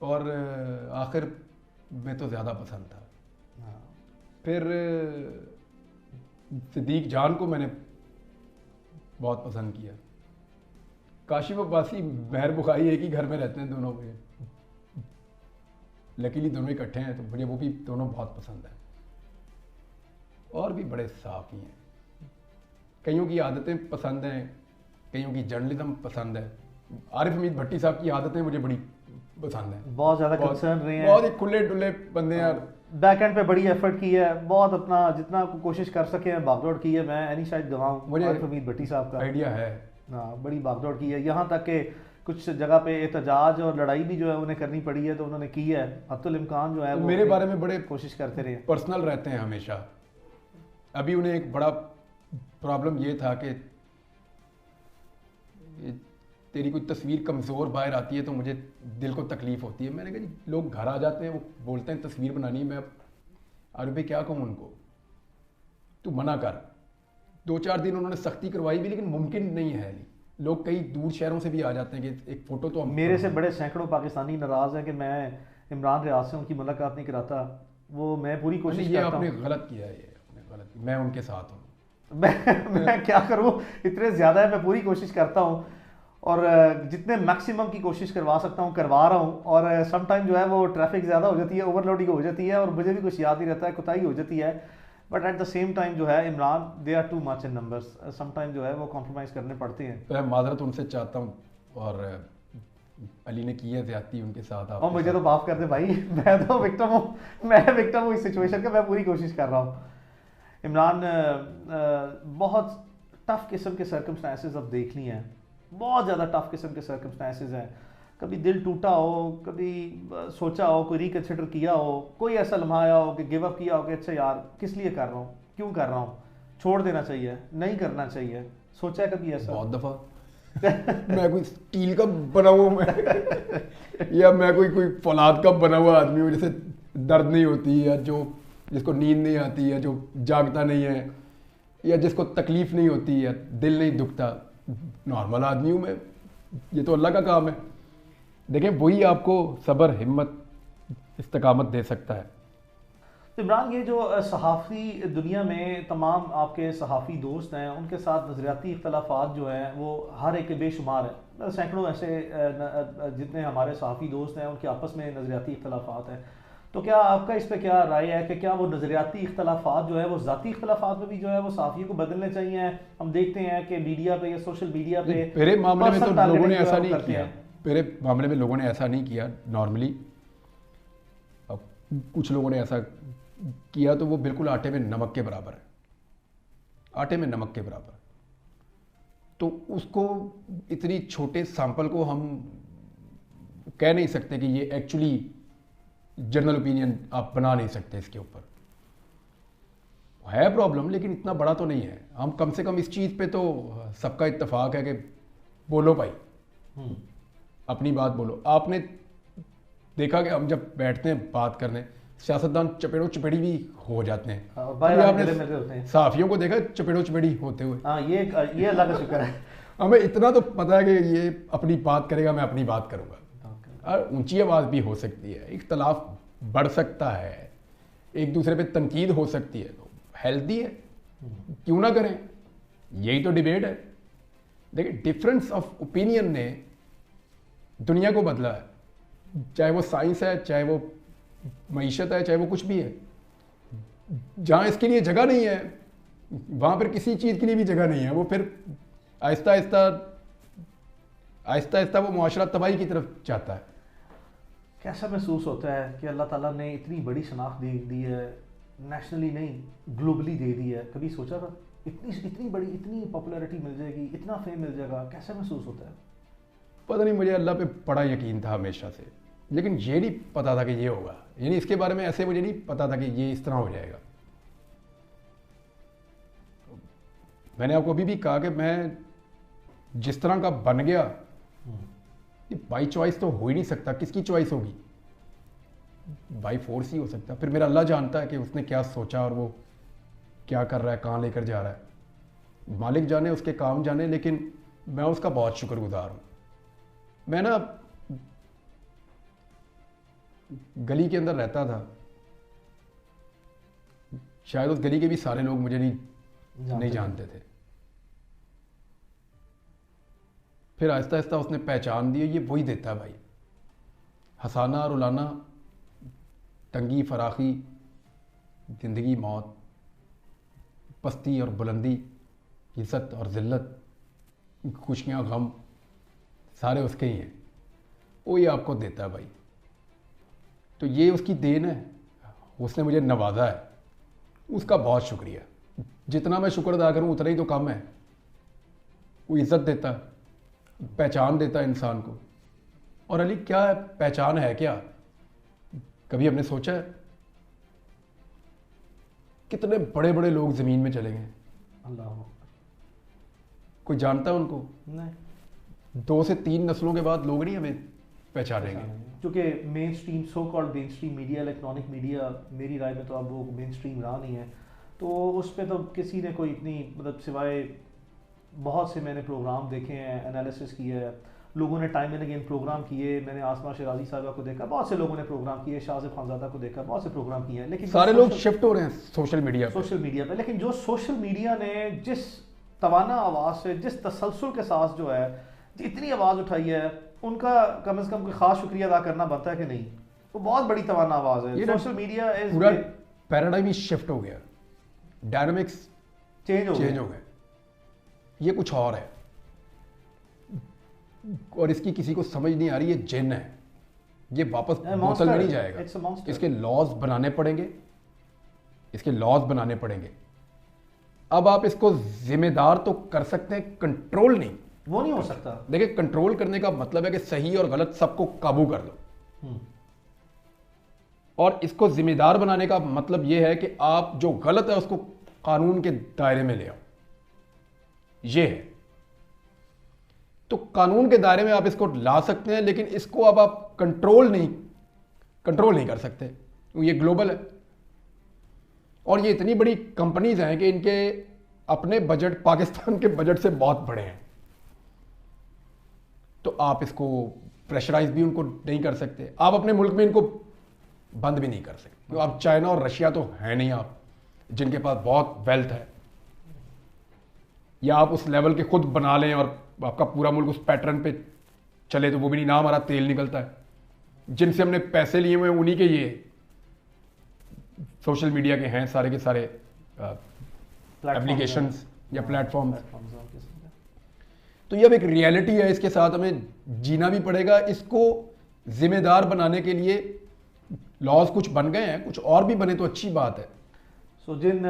और आखिर में तो ज़्यादा पसंद था। हाँ फिर सिद्दीक जान को मैंने बहुत पसंद किया। काशिफ अब्बासी महर बुखारी एक ही घर में रहते हैं दोनों में, लकीली दोनों इकट्ठे हैं, तो मुझे वो भी दोनों बहुत पसंद है। और भी बड़े साफ़ी हैं, कईयों की आदतें पसंद हैं, कईयों की जर्नलिज्म पसंद है। आरिफ हमीद भट्टी साहब की आदतें मुझे बड़ी पसंद हैं, बहुत ज़्यादा कंसर्न रहे हैं, बहुत ही खुले डुले बंदे हैं, बैक एंड पे बड़ी एफर्ट की है, बहुत अपना जितना कोशिश कर सके हैं भागदौड़ की है। मैं एनी शायद गवाऊँ मुझे आरिफ हमीद भट्टी साहब का आइडिया है, हाँ बड़ी भागदौड़ की है, यहाँ तक कि कुछ जगह पे एहतजाज और लड़ाई भी जो है उन्हें करनी पड़ी है, तो उन्होंने की है। अब्दुल इम्कान जो है वो मेरे बारे में बड़े कोशिश करते रहे, पर्सनल रहते हैं हमेशा। अभी उन्हें एक बड़ा प्रॉब्लम ये था कि तेरी कोई तस्वीर कमज़ोर बाहर आती है तो मुझे दिल को तकलीफ़ होती है। मैंने कहा जी लोग घर आ जाते हैं, वो बोलते हैं तस्वीर बनानी, मैं अरे भाई क्या कहूँ उनको, तू मना कर। 2-4 दिन उन्होंने सख्ती करवाई भी, लेकिन मुमकिन नहीं है। लोग कई दूर शहरों से भी आ जाते हैं कि एक फ़ोटो तो हम, मेरे से बड़े सैकड़ों पाकिस्तानी नाराज़ हैं कि मैं इमरान रियाज से उनकी मुलाकात नहीं कराता। वो मैं पूरी कोशिश ये करता आपने हूँ। गलत किया है, ये आपने गलत किया। मैं उनके साथ हूँ, मैं क्या करूँ, इतने ज़्यादा है, मैं पूरी कोशिश करता हूँ और जितने मैक्सिमम की कोशिश करवा सकता हूँ करवा रहा हूँ। और सम टाइम जो है वो ट्रैफिक ज़्यादा हो जाती है, ओवरलोडिंग हो जाती है और मुझे भी कुछ याद नहीं रहता है, कुताही हो जाती है। But at the same time जो है Imran, they are too much in numbers, some time जो है वो कॉम्प्रोमाइज़ करने पड़ते हैं। मैं माजरत उनसे चाहता हूँ, और अली ने की है ज़्यादती उनके साथ। और मुझे तो माफ़ कर दे भाई, मैं तो विक्टिम हूँ, मैं विक्टिम हूँ इस सिचुएशन का, मैं पूरी कोशिश कर रहा हूँ। इमरान, बहुत टफ किस्म के सर्कमस्टांसेस अब देख ली हैं, बहुत ज़्यादा टफ किस्म के सर्कमस्टांसेस हैं। कभी दिल टूटा हो, कभी सोचा हो, कोई रिकन्सिडर किया हो, कोई ऐसा लम्हा आया हो कि गिव अप किया हो कि अच्छा यार किस लिए कर रहा हूँ, क्यों कर रहा हूँ, छोड़ देना चाहिए, नहीं करना चाहिए, सोचा है कभी ऐसा? बहुत दफ़ा। मैं कोई स्टील का बना हुआ मैं या मैं कोई फौलाद का बना हुआ आदमी हूँ जिसे दर्द नहीं होती, या जो जिसको नींद नहीं आती, या जो जागता नहीं है, या जिसको तकलीफ नहीं होती, या दिल नहीं दुखता। नॉर्मल आदमी हूँ मैं, ये तो अल्लाह का काम है। देखें वही आपको सब्र, हिम्मत, इस्तिकामत दे सकता है। तो इमरान, ये जो सहाफ़ी दुनिया में तमाम आपके सहाफ़ी दोस्त हैं, उनके साथ नज़रियाती इख्तलाफात जो हैं वो हर एक के बेशुमार हैं। सैकड़ों ऐसे जितने हमारे सहाफ़ी दोस्त हैं उनके आपस में नज़रियाती इख्तलाफात हैं। तो क्या आपका इस पर क्या राय है कि क्या वो नज़रियाती इख्तलाफात जो है वो ज़ाती इख्तलाफात में भी जो है वो सहाफ़ियों को बदलने चाहिए? हम देखते हैं कि मीडिया पे या सोशल मीडिया पे मेरे मामले में तो लोगों ने ऐसा नहीं करते किया। हैं। मेरे मामले में लोगों ने ऐसा नहीं किया नॉर्मली। अब कुछ लोगों ने ऐसा किया तो वो बिल्कुल आटे में नमक के बराबर है, आटे में नमक के बराबर। तो उसको इतनी छोटे सैंपल को हम कह नहीं सकते कि ये एक्चुअली जनरल ओपिनियन आप बना नहीं सकते। इसके ऊपर है प्रॉब्लम, लेकिन इतना बड़ा तो नहीं है। हम कम से कम इस चीज़ पे तो सबका इत्तेफाक है कि बोलो भाई, अपनी बात बोलो। आपने देखा कि हम जब बैठते हैं बात करने, सियासतदान चपेड़ो चपेड़ी भी हो जाते हैं। बाहर आपने गले मिलते होते हैं। सहाफियों को देखा चपेड़ो चपेड़ी होते हुए? हाँ, ये अल्लाह का शुक्र है। हमें इतना तो पता है कि ये अपनी बात करेगा, मैं अपनी बात करूंगा। और ऊंची आवाज़ भी हो सकती है, इख्तलाफ बढ़ सकता है, एक दूसरे पे तनकीद हो सकती है, तो हेल्दी है, क्यों ना करें। यही तो डिबेट है। देखिए, डिफरेंस ऑफ ओपिनियन ने दुनिया को बदला है, चाहे वो साइंस है, चाहे वो मईशत है, चाहे वो कुछ भी है। जहाँ इसके लिए जगह नहीं है वहाँ पर किसी चीज़ के लिए भी जगह नहीं है। वो फिर आहिस्ता आहिस्ता वो मुआशरा तबाही की तरफ जाता है। कैसा महसूस होता है कि अल्लाह ताला ने इतनी बड़ी शनाख्त दी है, नेशनली नहीं ग्लोबली दे दी है? कभी सोचा था इतनी बड़ी, इतनी पॉपुलैरिटी मिल जाएगी, इतना फेम मिल जाएगा? कैसा महसूस होता है? पता नहीं, मुझे अल्लाह पे बड़ा यकीन था हमेशा से, लेकिन ये नहीं पता था कि ये होगा। यानी इसके बारे में ऐसे मुझे नहीं पता था कि ये इस तरह हो जाएगा। मैंने आपको अभी भी कहा कि मैं जिस तरह का बन गया, बाई चॉइस तो हो ही नहीं सकता। किसकी चॉइस होगी? बाई फोर्स ही हो सकता। फिर मेरा अल्लाह जानता है कि उसने क्या सोचा और वो क्या कर रहा है, कहाँ लेकर जा रहा है। मालिक जाने, उसके काम जाने, लेकिन मैं उसका बहुत शुक्रगुजार हूँ। मैं ना गली के अंदर रहता था, शायद उस गली के भी सारे लोग मुझे नहीं जानते थे। फिर आहिस्ता आहिस्ता उसने पहचान दी। ये वही देता है भाई, हंसाना रुलाना, तंगी फराखी, जिंदगी मौत, पस्ती और बुलंदी, इज्जत और जिल्लत, खुशियाँ गम, सारे उसके ही हैं। वो ये आपको देता है भाई। तो ये उसकी देन है, उसने मुझे नवाजा है, उसका बहुत शुक्रिया। जितना मैं शुक्र अदा करूँ उतना ही तो कम है। वो इज्जत देता है, पहचान देता है इंसान को। और अली, क्या है पहचान? है क्या? कभी हमने सोचा है? कितने बड़े बड़े लोग ज़मीन में चले गए, अल्लाह, कोई जानता है उनको? नहीं। 2 से 3 नस्लों के बाद लोग नहीं हमें पहचानेंगे। क्योंकि main stream, so called main stream media, electronic media, मेरी राय में तो अब वो मेन स्ट्रीम रहा नहीं है। तो उस पर तो किसी ने कोई इतनी, मतलब सिवाय बहुत से मैंने प्रोग्राम देखे हैं, एनालिसिस किया है, लोगों ने टाइम एंड अगेन प्रोग्राम किए। मैंने आसमा शिराजी साहबा को देखा, बहुत से लोगों ने प्रोग्राम किए, शाहज़ेब खानज़ादा को देखा, बहुत से प्रोग्राम किए हैं। लेकिन सारे लोग शिफ्ट हो रहे हैं सोशल मीडिया पे। लेकिन जो सोशल मीडिया ने जिस तवाना आवाज़ से, जिस तसलसल के साथ जो है जितनी आवाज़ उठाई है, उनका कम से कम कोई ख़ास शुक्रिया अदा करना बनता है कि नहीं? वो बहुत बड़ी तवाना आवाज़ है। सोशल मीडिया पूरा पैराडाइम ही शिफ्ट हो गया, डायनामिक्स चेंज हो गए। ये कुछ और है, और इसकी किसी को समझ नहीं आ रही। ये जिन है, ये वापस बोतल में नहीं जाएगा। इसके लॉज बनाने पड़ेंगे, इसके लॉज बनाने पड़ेंगे। अब आप इसको जिम्मेदार तो कर सकते हैं, कंट्रोल नहीं। वो नहीं हो सकता। देखिए, कंट्रोल करने का मतलब है कि सही और गलत सबको काबू कर लो, और इसको जिम्मेदार बनाने का मतलब यह है कि आप जो गलत है उसको कानून के दायरे में ले आओ। ये है, तो कानून के दायरे में आप इसको ला सकते हैं, लेकिन इसको अब आप कंट्रोल नहीं कर सकते। ये ग्लोबल है, और ये इतनी बड़ी कंपनीज हैं कि इनके अपने बजट पाकिस्तान के बजट से बहुत बड़े हैं। तो आप इसको प्रेशराइज भी उनको नहीं कर सकते। आप अपने मुल्क में इनको बंद भी नहीं कर सकते, क्योंकि आप चाइना और रशिया तो है नहीं आप जिनके पास बहुत वेल्थ है, या आप उस लेवल के खुद बना लें और आपका पूरा मुल्क उस पैटर्न पे चले तो वो भी नहीं ना, हमारा तेल निकलता है। जिनसे हमने पैसे लिए हुए हैं उन्हीं के ये सोशल मीडिया के हैं सारे के सारे एप्लीकेशंस या प्लेटफॉर्म्स। तो ये अब एक रियलिटी है, इसके साथ हमें जीना भी पड़ेगा। इसको जिम्मेदार बनाने के लिए लॉज कुछ बन गए हैं, कुछ और भी बने तो अच्छी बात है। सो जिन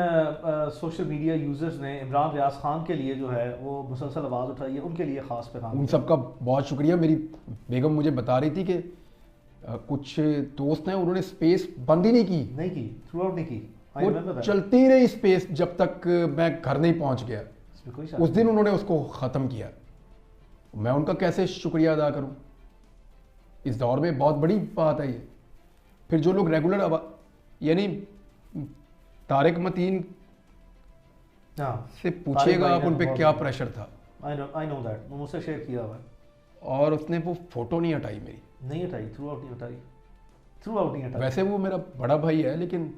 सोशल मीडिया यूजर्स ने इमरान रियाज खान के लिए जो है वो मुसलसल आवाज़ उठाई है, उनके लिए ख़ास पैगाम। उन सबका बहुत शुक्रिया। मेरी बेगम मुझे बता रही थी कि कुछ दोस्त हैं उन्होंने स्पेस बंद ही नहीं की, थ्रू आउट नहीं की, वो चलती ही रही स्पेस जब तक मैं घर नहीं पहुंच गया। उस दिन उन्होंने उसको ख़त्म किया। मैं उनका कैसे शुक्रिया अदा करूं? इस दौर में बहुत बड़ी बात है ये। फिर जो लोग रेगुलर यानी तारिक मतीन से पूछिएगा आप उन पे क्या प्रेशर था। आई नो दैट, मुझसे शेयर किया हुआ है। और उसने वो फोटो नहीं हटाई मेरी, नहीं हटाई, थ्रू आउट नहीं हटाई। वैसे वो मेरा बड़ा भाई है लेकिन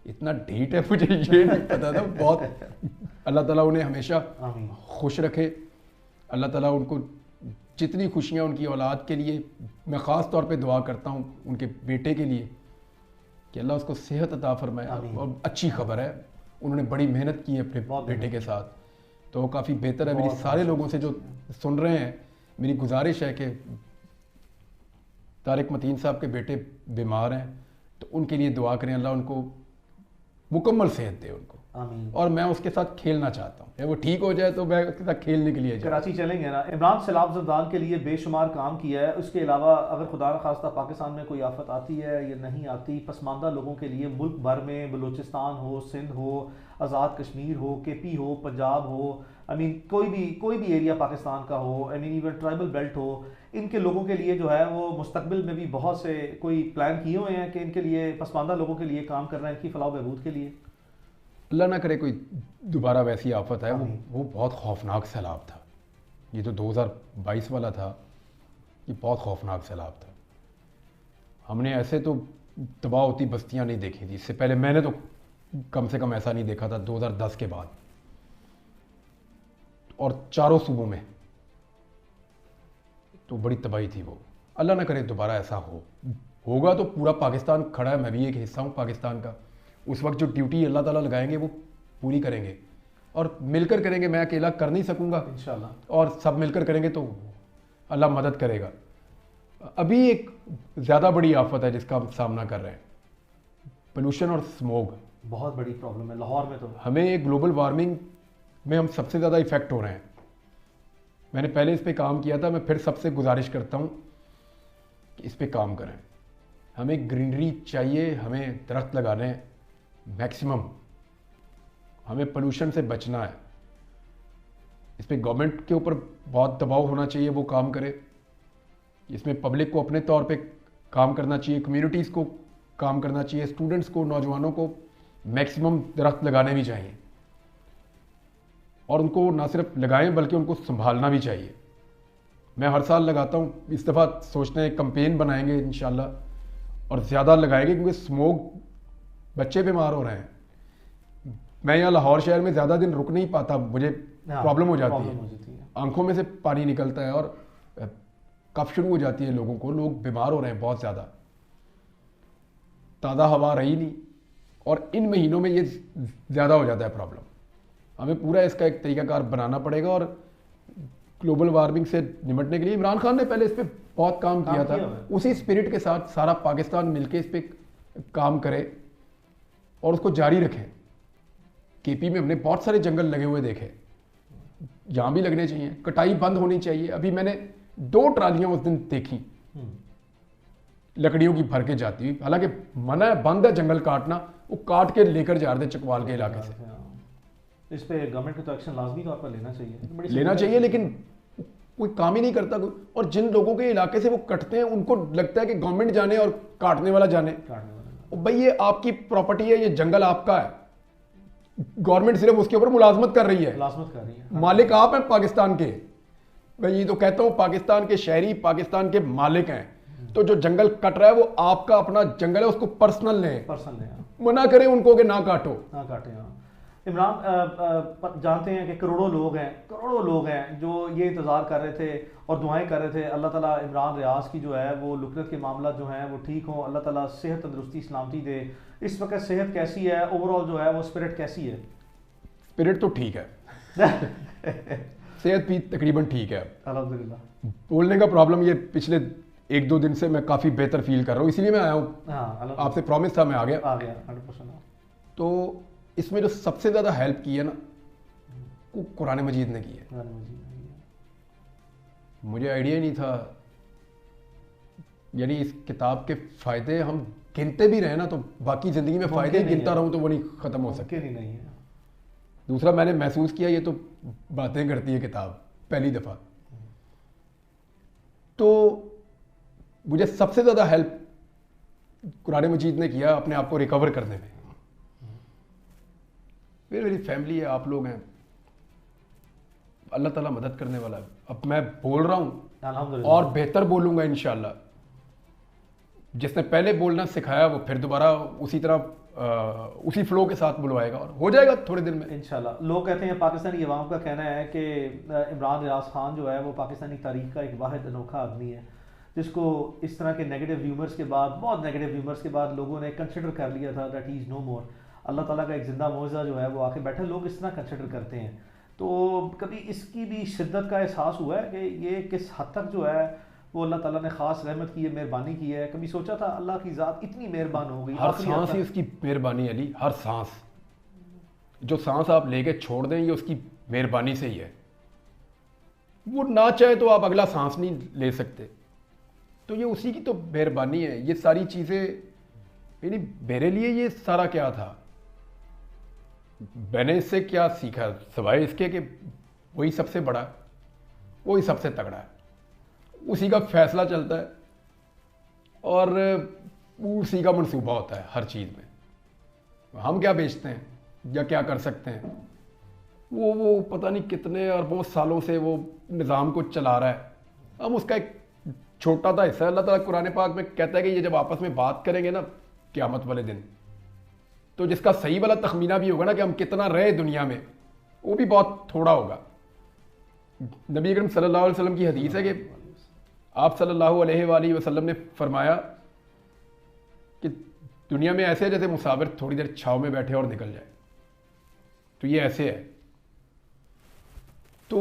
इतना ढीठ है मुझे ये नहीं पता था। बहुत अल्लाह ताला उन्हें हमेशा खुश रखे। अल्लाह ताला उनको जितनी खुशियाँ उनकी औलाद के लिए, मैं ख़ास तौर पे दुआ करता हूँ उनके बेटे के लिए कि अल्लाह उसको सेहत अता फरमाए। और अच्छी खबर है उन्होंने बड़ी मेहनत की है अपने बेटे के साथ, तो वो काफ़ी बेहतर है। मेरी सारे लोगों से जो सुन रहे हैं मेरी गुजारिश है कि तारिक मतीन साहब के बेटे बीमार हैं तो उनके लिए दुआ करें, अल्लाह उनको मुकम्मल सेहत दे उनको। आमीन। और मैं उसके साथ खेलना चाहता हूँ, वो ठीक हो जाए तो मैं उसके साथ खेलने के लिए जाऊँ। कराची चलेंगे ना। इमरान सैलाब ज़रदान के लिए बेशुमार काम किया है। उसके अलावा अगर खुदा न खास्ता पाकिस्तान में कोई आफत आती है या नहीं आती, पसमानदा लोगों के लिए मुल्क भर में, बलूचिस्तान हो, सिंध हो, आज़ाद कश्मीर हो, KP हो, पंजाब हो, कोई भी एरिया पाकिस्तान का हो, इवन ट्राइबल बेल्ट हो, इनके लोगों के लिए जो है वो मुस्तकबिल में भी बहुत से कोई प्लान किए हुए हैं कि इनके लिए, पसमानदा लोगों के लिए काम कर रहे हैं इनकी फलाह बहबूद के लिए। अल्लाह ना करे कोई दोबारा वैसी आफत है। वो बहुत खौफनाक सैलाब था। ये तो 2022 वाला था, ये बहुत खौफनाक सैलाब था। हमने ऐसे तो तबाह होती बस्तियां नहीं देखी थी इससे पहले। मैंने तो कम से कम ऐसा नहीं देखा था 2010 के बाद, और चारों सूबों में तो बड़ी तबाही थी वो। अल्लाह ना करे दोबारा ऐसा होगा तो पूरा पाकिस्तान खड़ा है, मैं भी एक हिस्सा हूँ पाकिस्तान का। उस वक्त जो ड्यूटी अल्लाह ताला लगाएंगे वो पूरी करेंगे और मिलकर करेंगे। मैं अकेला कर नहीं सकूंगा इंशाल्लाह, और सब मिलकर करेंगे तो अल्लाह मदद करेगा। अभी एक ज़्यादा बड़ी आफत है जिसका हम सामना कर रहे हैं, पोल्यूशन और स्मोग। बहुत बड़ी प्रॉब्लम है लाहौर में। तो हमें ग्लोबल वार्मिंग में हम सबसे ज़्यादा इफ़ेक्ट हो रहे हैं। मैंने पहले इस पे काम किया था, मैं फिर सबसे गुजारिश करता हूँ कि इस पे काम करें। हमें ग्रीनरी चाहिए, हमें दरख्त लगाने हैं मैक्सिमम, हमें पोल्यूशन से बचना है। इस पे गवर्नमेंट के ऊपर बहुत दबाव होना चाहिए, वो काम करे। इसमें पब्लिक को अपने तौर पे काम करना चाहिए, कम्युनिटीज़ को काम करना चाहिए, स्टूडेंट्स को, नौजवानों को मैक्सिमम दरख्त लगाने भी चाहिए। और उनको ना सिर्फ लगाएं बल्कि उनको संभालना भी चाहिए। मैं हर साल लगाता हूँ, इस दफ़ा सोचते हैं कैंपेन बनाएंगे इंशाल्लाह और ज़्यादा लगाएंगे, क्योंकि स्मोक, बच्चे बीमार हो रहे हैं। मैं यहाँ लाहौर शहर में ज़्यादा दिन रुक नहीं पाता, मुझे प्रॉब्लम हो जाती है, आंखों में से पानी निकलता है और कफ शुरू हो जाती है लोगों को, लोग बीमार हो रहे हैं बहुत ज़्यादा। ताज़ा हवा रही नहीं और इन महीनों में ये ज़्यादा हो जाता है प्रॉब्लम। हमें पूरा इसका एक तरीकाकार बनाना पड़ेगा और ग्लोबल वार्मिंग से निपटने के लिए इमरान खान ने पहले इस पर बहुत काम किया था। उसी स्पिरिट के साथ सारा पाकिस्तान मिलकर इस पर काम करे और उसको जारी रखें। KP में हमने बहुत सारे जंगल लगे हुए देखे, यहाँ भी लगने चाहिए, कटाई बंद होनी चाहिए। अभी मैंने 2 ट्रालियां उस दिन देखी लकड़ियों की भर के जाती हुई, हालांकि मना है, बंद है जंगल काटना, वो काट के लेकर जा रहे थे चकवाल के इलाके से। इस पे गवर्नमेंट को तो एक्शन लाजमी तौर पर लेना चाहिए, लेकिन कोई काम ही नहीं करता कोई। और जिन लोगों के इलाके से वो कटते हैं उनको लगता है कि गवर्नमेंट जाने और काटने वाला जाने। भाई ये आपकी प्रॉपर्टी है, ये जंगल आपका है, गवर्नमेंट सिर्फ उसके ऊपर मुलाजमत कर रही है। मालिक आप हैं पाकिस्तान के। मैं ये तो कहता हूँ पाकिस्तान के शहरी पाकिस्तान के मालिक हैं। तो जो जंगल कट रहा है वो आपका अपना जंगल है, उसको पर्सनल लें, पर्सनल मना करें उनको कि ना काटो, ना काटें। हाँ इमरान, जानते हैं कि करोड़ों लोग हैं जो ये इंतज़ार कर रहे थे और दुआएं कर रहे थे अल्लाह ताला इमरान रियाज की जो है वो लुकरत के मामला जो हैं वो ठीक हो, अल्लाह ताला सेहत तंदुरुस्ती सलामती दे। इस वक्त सेहत कैसी है, ओवरऑल जो है वो स्पिरिट कैसी है? स्पिरिट तो ठीक है सेहत भी तकरीबन ठीक है। अल्हम्दुलिल्लाह। बोलने का प्रॉब्लम ये पिछले 1-2 दिन से मैं काफ़ी बेहतर फील कर रहा हूँ, इसीलिए मैं आया हूँ। हाँ आपसे प्रॉमिस था, मैं आ गया। 100%। तो इसमें जो सबसे ज़्यादा हेल्प की है ना वो कुरान मजीद ने की है। मुझे आइडिया ही नहीं था, यानी इस किताब के फ़ायदे हम गिनते भी रहे ना तो बाकी ज़िंदगी में फ़ायदे गिनता रहूँ तो वो नहीं ख़त्म हो सकते। नहीं है। दूसरा मैंने महसूस किया ये तो बातें करती है किताब पहली दफ़ा। तो मुझे सबसे ज़्यादा हेल्प कुरान मजीद ने किया अपने आप को रिकवर करने में। मेरी फैमिली है, आप लोग हैं, अल्लाह ताला मदद करने वाला है। अब मैं बोल रहा हूँ और बेहतर बोलूँगा इंशाल्लाह। जिसने पहले बोलना सिखाया वो फिर दोबारा उसी तरह उसी फ्लो के साथ बुलवाएगा और हो जाएगा थोड़े दिन में इंशाल्लाह। लोग कहते हैं, पाकिस्तानी अवाम का कहना है कि इमरान रियाज खान जो है वो पाकिस्तानी तारीख का एक वाहिद अनोखा आदमी है जिसको इस तरह के नेगेटिव र्यूमर्स के बाद, बहुत नेगेटिव र्यूमर्स के बाद लोगों ने कंसिडर कर लिया था दैट ही इज़ नो मोर। अल्लाह ताला का एक ज़िंदा मौजज़ा जो है वो आके बैठे, लोग इस तरह कंसिडर करते हैं। तो कभी इसकी भी शिद्दत का एहसास हुआ है कि ये किस हद तक जो है वो अल्लाह ताला ने ख़ास रहमत की है, मेहरबानी की है? कभी सोचा था अल्लाह की ज़ात इतनी मेहरबान हो गई? हर सांस ही उसकी मेहरबानी है अली, हर सांस, जो सांस आप लेके छोड़ दें ये उसकी मेहरबानी से ही है। वो ना चाहे तो आप अगला सांस नहीं ले सकते, तो ये उसी की तो मेहरबानी है। ये सारी चीज़ें यानी मेरे लिए ये सारा क्या था, मैंने इससे क्या सीखा सिवाय इसके कि वही सबसे बड़ा, वही सबसे तगड़ा है, उसी का फैसला चलता है और उसी का मंसूबा होता है हर चीज़ में। हम क्या बेचते हैं या क्या कर सकते हैं, वो पता नहीं कितने अरबों सालों से वो निज़ाम को चला रहा है, हम उसका एक छोटा सा हिस्सा। अल्लाह ताला कुरान पाक में कहता है कि ये जब आपस में बात करेंगे ना क़यामत वाले दिन, तो जिसका सही वाला तखमीना भी होगा ना कि हम कितना रहे दुनिया में, वो भी बहुत थोड़ा होगा। नबी अकरम सल्लल्लाहु अलैहि वसल्लम की हदीस है कि आप सल्लल्लाहु अलैहि वसल्लम ने फरमाया कि दुनिया में ऐसे है जैसे मुसाफिर थोड़ी देर छाँव में बैठे और निकल जाए, तो ये ऐसे है। तो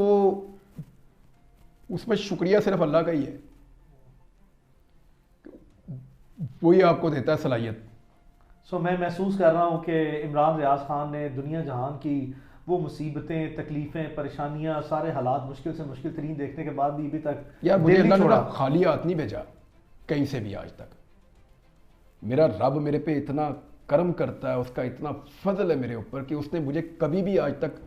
उसमें शुक्रिया सिर्फ अल्लाह का ही है, वही आपको देता है सलाहियत। मैं महसूस कर रहा हूँ कि इमरान रियाज खान ने दुनिया जहान की वो मुसीबतें, तकलीफ़ें, परेशानियाँ, सारे हालात मुश्किल से मुश्किल तरीन देखने के बाद भी अभी तक यार मुझे अल्लाह ने खाली हाथ नहीं भेजा कहीं से भी आज तक। मेरा रब मेरे पे इतना कर्म करता है, उसका इतना फजल है मेरे ऊपर कि उसने मुझे कभी भी आज तक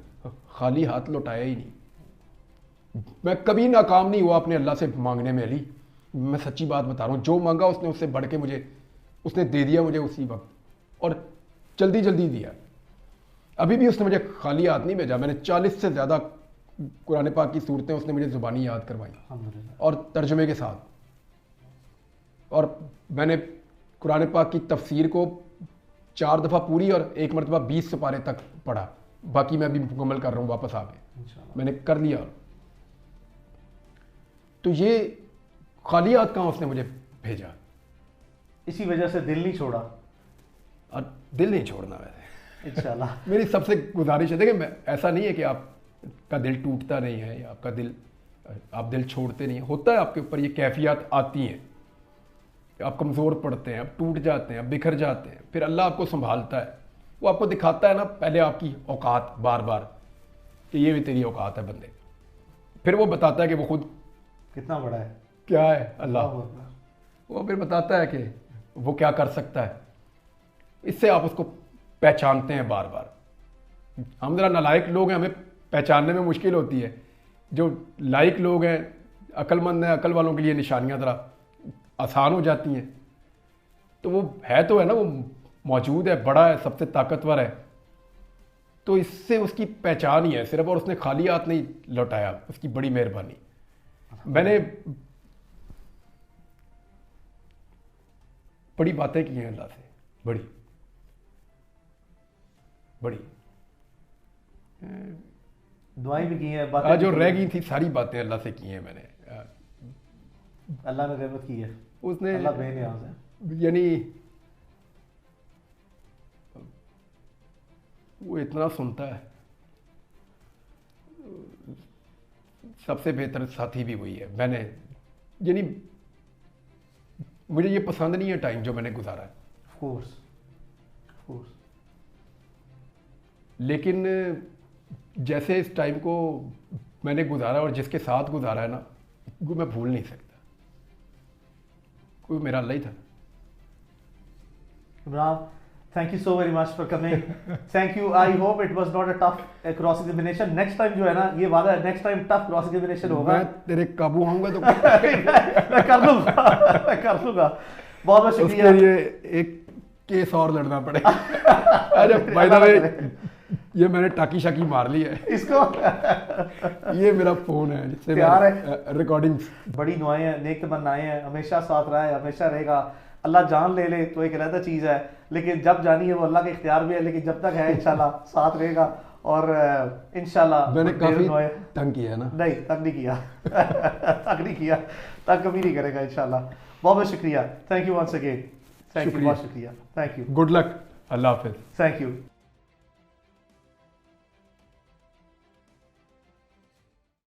खाली हाथ लौटाया ही नहीं। मैं कभी नाकाम नहीं हुआ अपने अल्लाह से मांगने में अली, मैं सच्ची बात बता रहा हूँ। जो मांगा उसने उससे बढ़ के मुझे उसने दे दिया मुझे उसी वक्त, और जल्दी जल्दी दिया। अभी भी उसने मुझे खाली हाथ नहीं भेजा। मैंने 40 से ज़्यादा कुरान पाक की सूरतें उसने मुझे ज़ुबानी याद करवाई और तर्जुमे के साथ, और मैंने कुरान पाक की तफसीर को 4 दफ़ा पूरी और 1 मरतबा 20 सिपारे तक पढ़ा। बाकी मैं अभी मुकम्मल कर रहा हूँ वापस आके, मैंने कर लिया। तो ये खाली हाथ कहाँ उसने मुझे भेजा। इसी वजह से दिल नहीं छोड़ा, और दिल नहीं छोड़ना वैसे इंशाल्लाह। मेरी सबसे गुजारिश है, देखिए मैं ऐसा नहीं है कि आपका दिल टूटता नहीं है या आपका दिल आप दिल छोड़ते नहीं, होता है आपके ऊपर ये कैफियत आती हैं, आप कमज़ोर पड़ते हैं, आप टूट जाते हैं, आप बिखर जाते हैं, फिर अल्लाह आपको संभालता है। वो आपको दिखाता है ना पहले आपकी औकात बार बार कि ये भी तेरी औकात है बंदे, फिर वो बताता है कि वो खुद कितना बड़ा है, क्या है अल्लाह, वो फिर बताता है कि वो क्या कर सकता है। इससे आप उसको पहचानते हैं बार बार। हम ज़रा नालायक लोग हैं, हमें पहचानने में मुश्किल होती है। जो लायक लोग हैं, अक्लमंद हैं, अकल वालों के लिए निशानियां ज़रा आसान हो जाती हैं। तो वो है तो है ना, वो मौजूद है, बड़ा है, सबसे ताकतवर है, तो इससे उसकी पहचान ही है सिर्फ, और उसने खाली हाथ नहीं लौटाया, उसकी बड़ी मेहरबानी। मैंने बड़ी बातें की हैं अल्लाह से, बड़ी बड़ी दुआएं भी की हैं, बातें जो भी की रह हैं। गई थी सारी बातें अल्लाह से की हैं मैंने। अल्लाह ने रहमत की है, उसने अल्लाह बेनियाज है। यानी वो इतना सुनता है, सबसे बेहतर साथी भी वही है। मैंने यानी मुझे ये पसंद नहीं है टाइम जो मैंने गुजारा है, ऑफ कोर्स, ऑफ कोर्स। लेकिन जैसे इस टाइम को मैंने गुजारा और जिसके साथ गुजारा है ना, वो मैं भूल नहीं सकता। कोई मेरा अल्लाह ही था। Imran, thank you so very much for coming. Thank you. I hope it was not a tough cross examination. Next time जो है ना, ये वादा है, next time tough cross examination होगा। मैं तेरे काबू आऊंगा तो मैं कर लूंगा, मैं कर लूंगा। बहुत बहुत उसके शुक्रिया। लिए एक केस और लड़ना पड़ेगा। अरे बाय द वे, ये मैंने टाकी शाकी मार ली है इसको। ये मेरा फोन है जिससे प्यार मैं रिकॉर्डिंग्स। बड़ी दुआएं हैं, नेक तमन्नाएं हैं, हमेशा साथ रहा है, हमेशा रहेगा। अल्लाह जान ले ले तो एक अलग चीज़ है, लेकिन जब जानी है वो अल्लाह के इख्तियार में है, लेकिन जब तक है इंशाल्लाह साथ रहेगा। और इंशाल्लाह मैंने काफी दुआएं। तंग किया है ना। नहीं, तंग नहीं किया। तंग नहीं किया, तंग कभी नहीं करेगा इंशाल्लाह। बहुत बहुत शुक्रिया। थैंक यू वंस अगेन। थैंक यू, शुक्रिया। बहुत शुक्रिया। Thank you, good luck. Allah हाफिज। Thank you.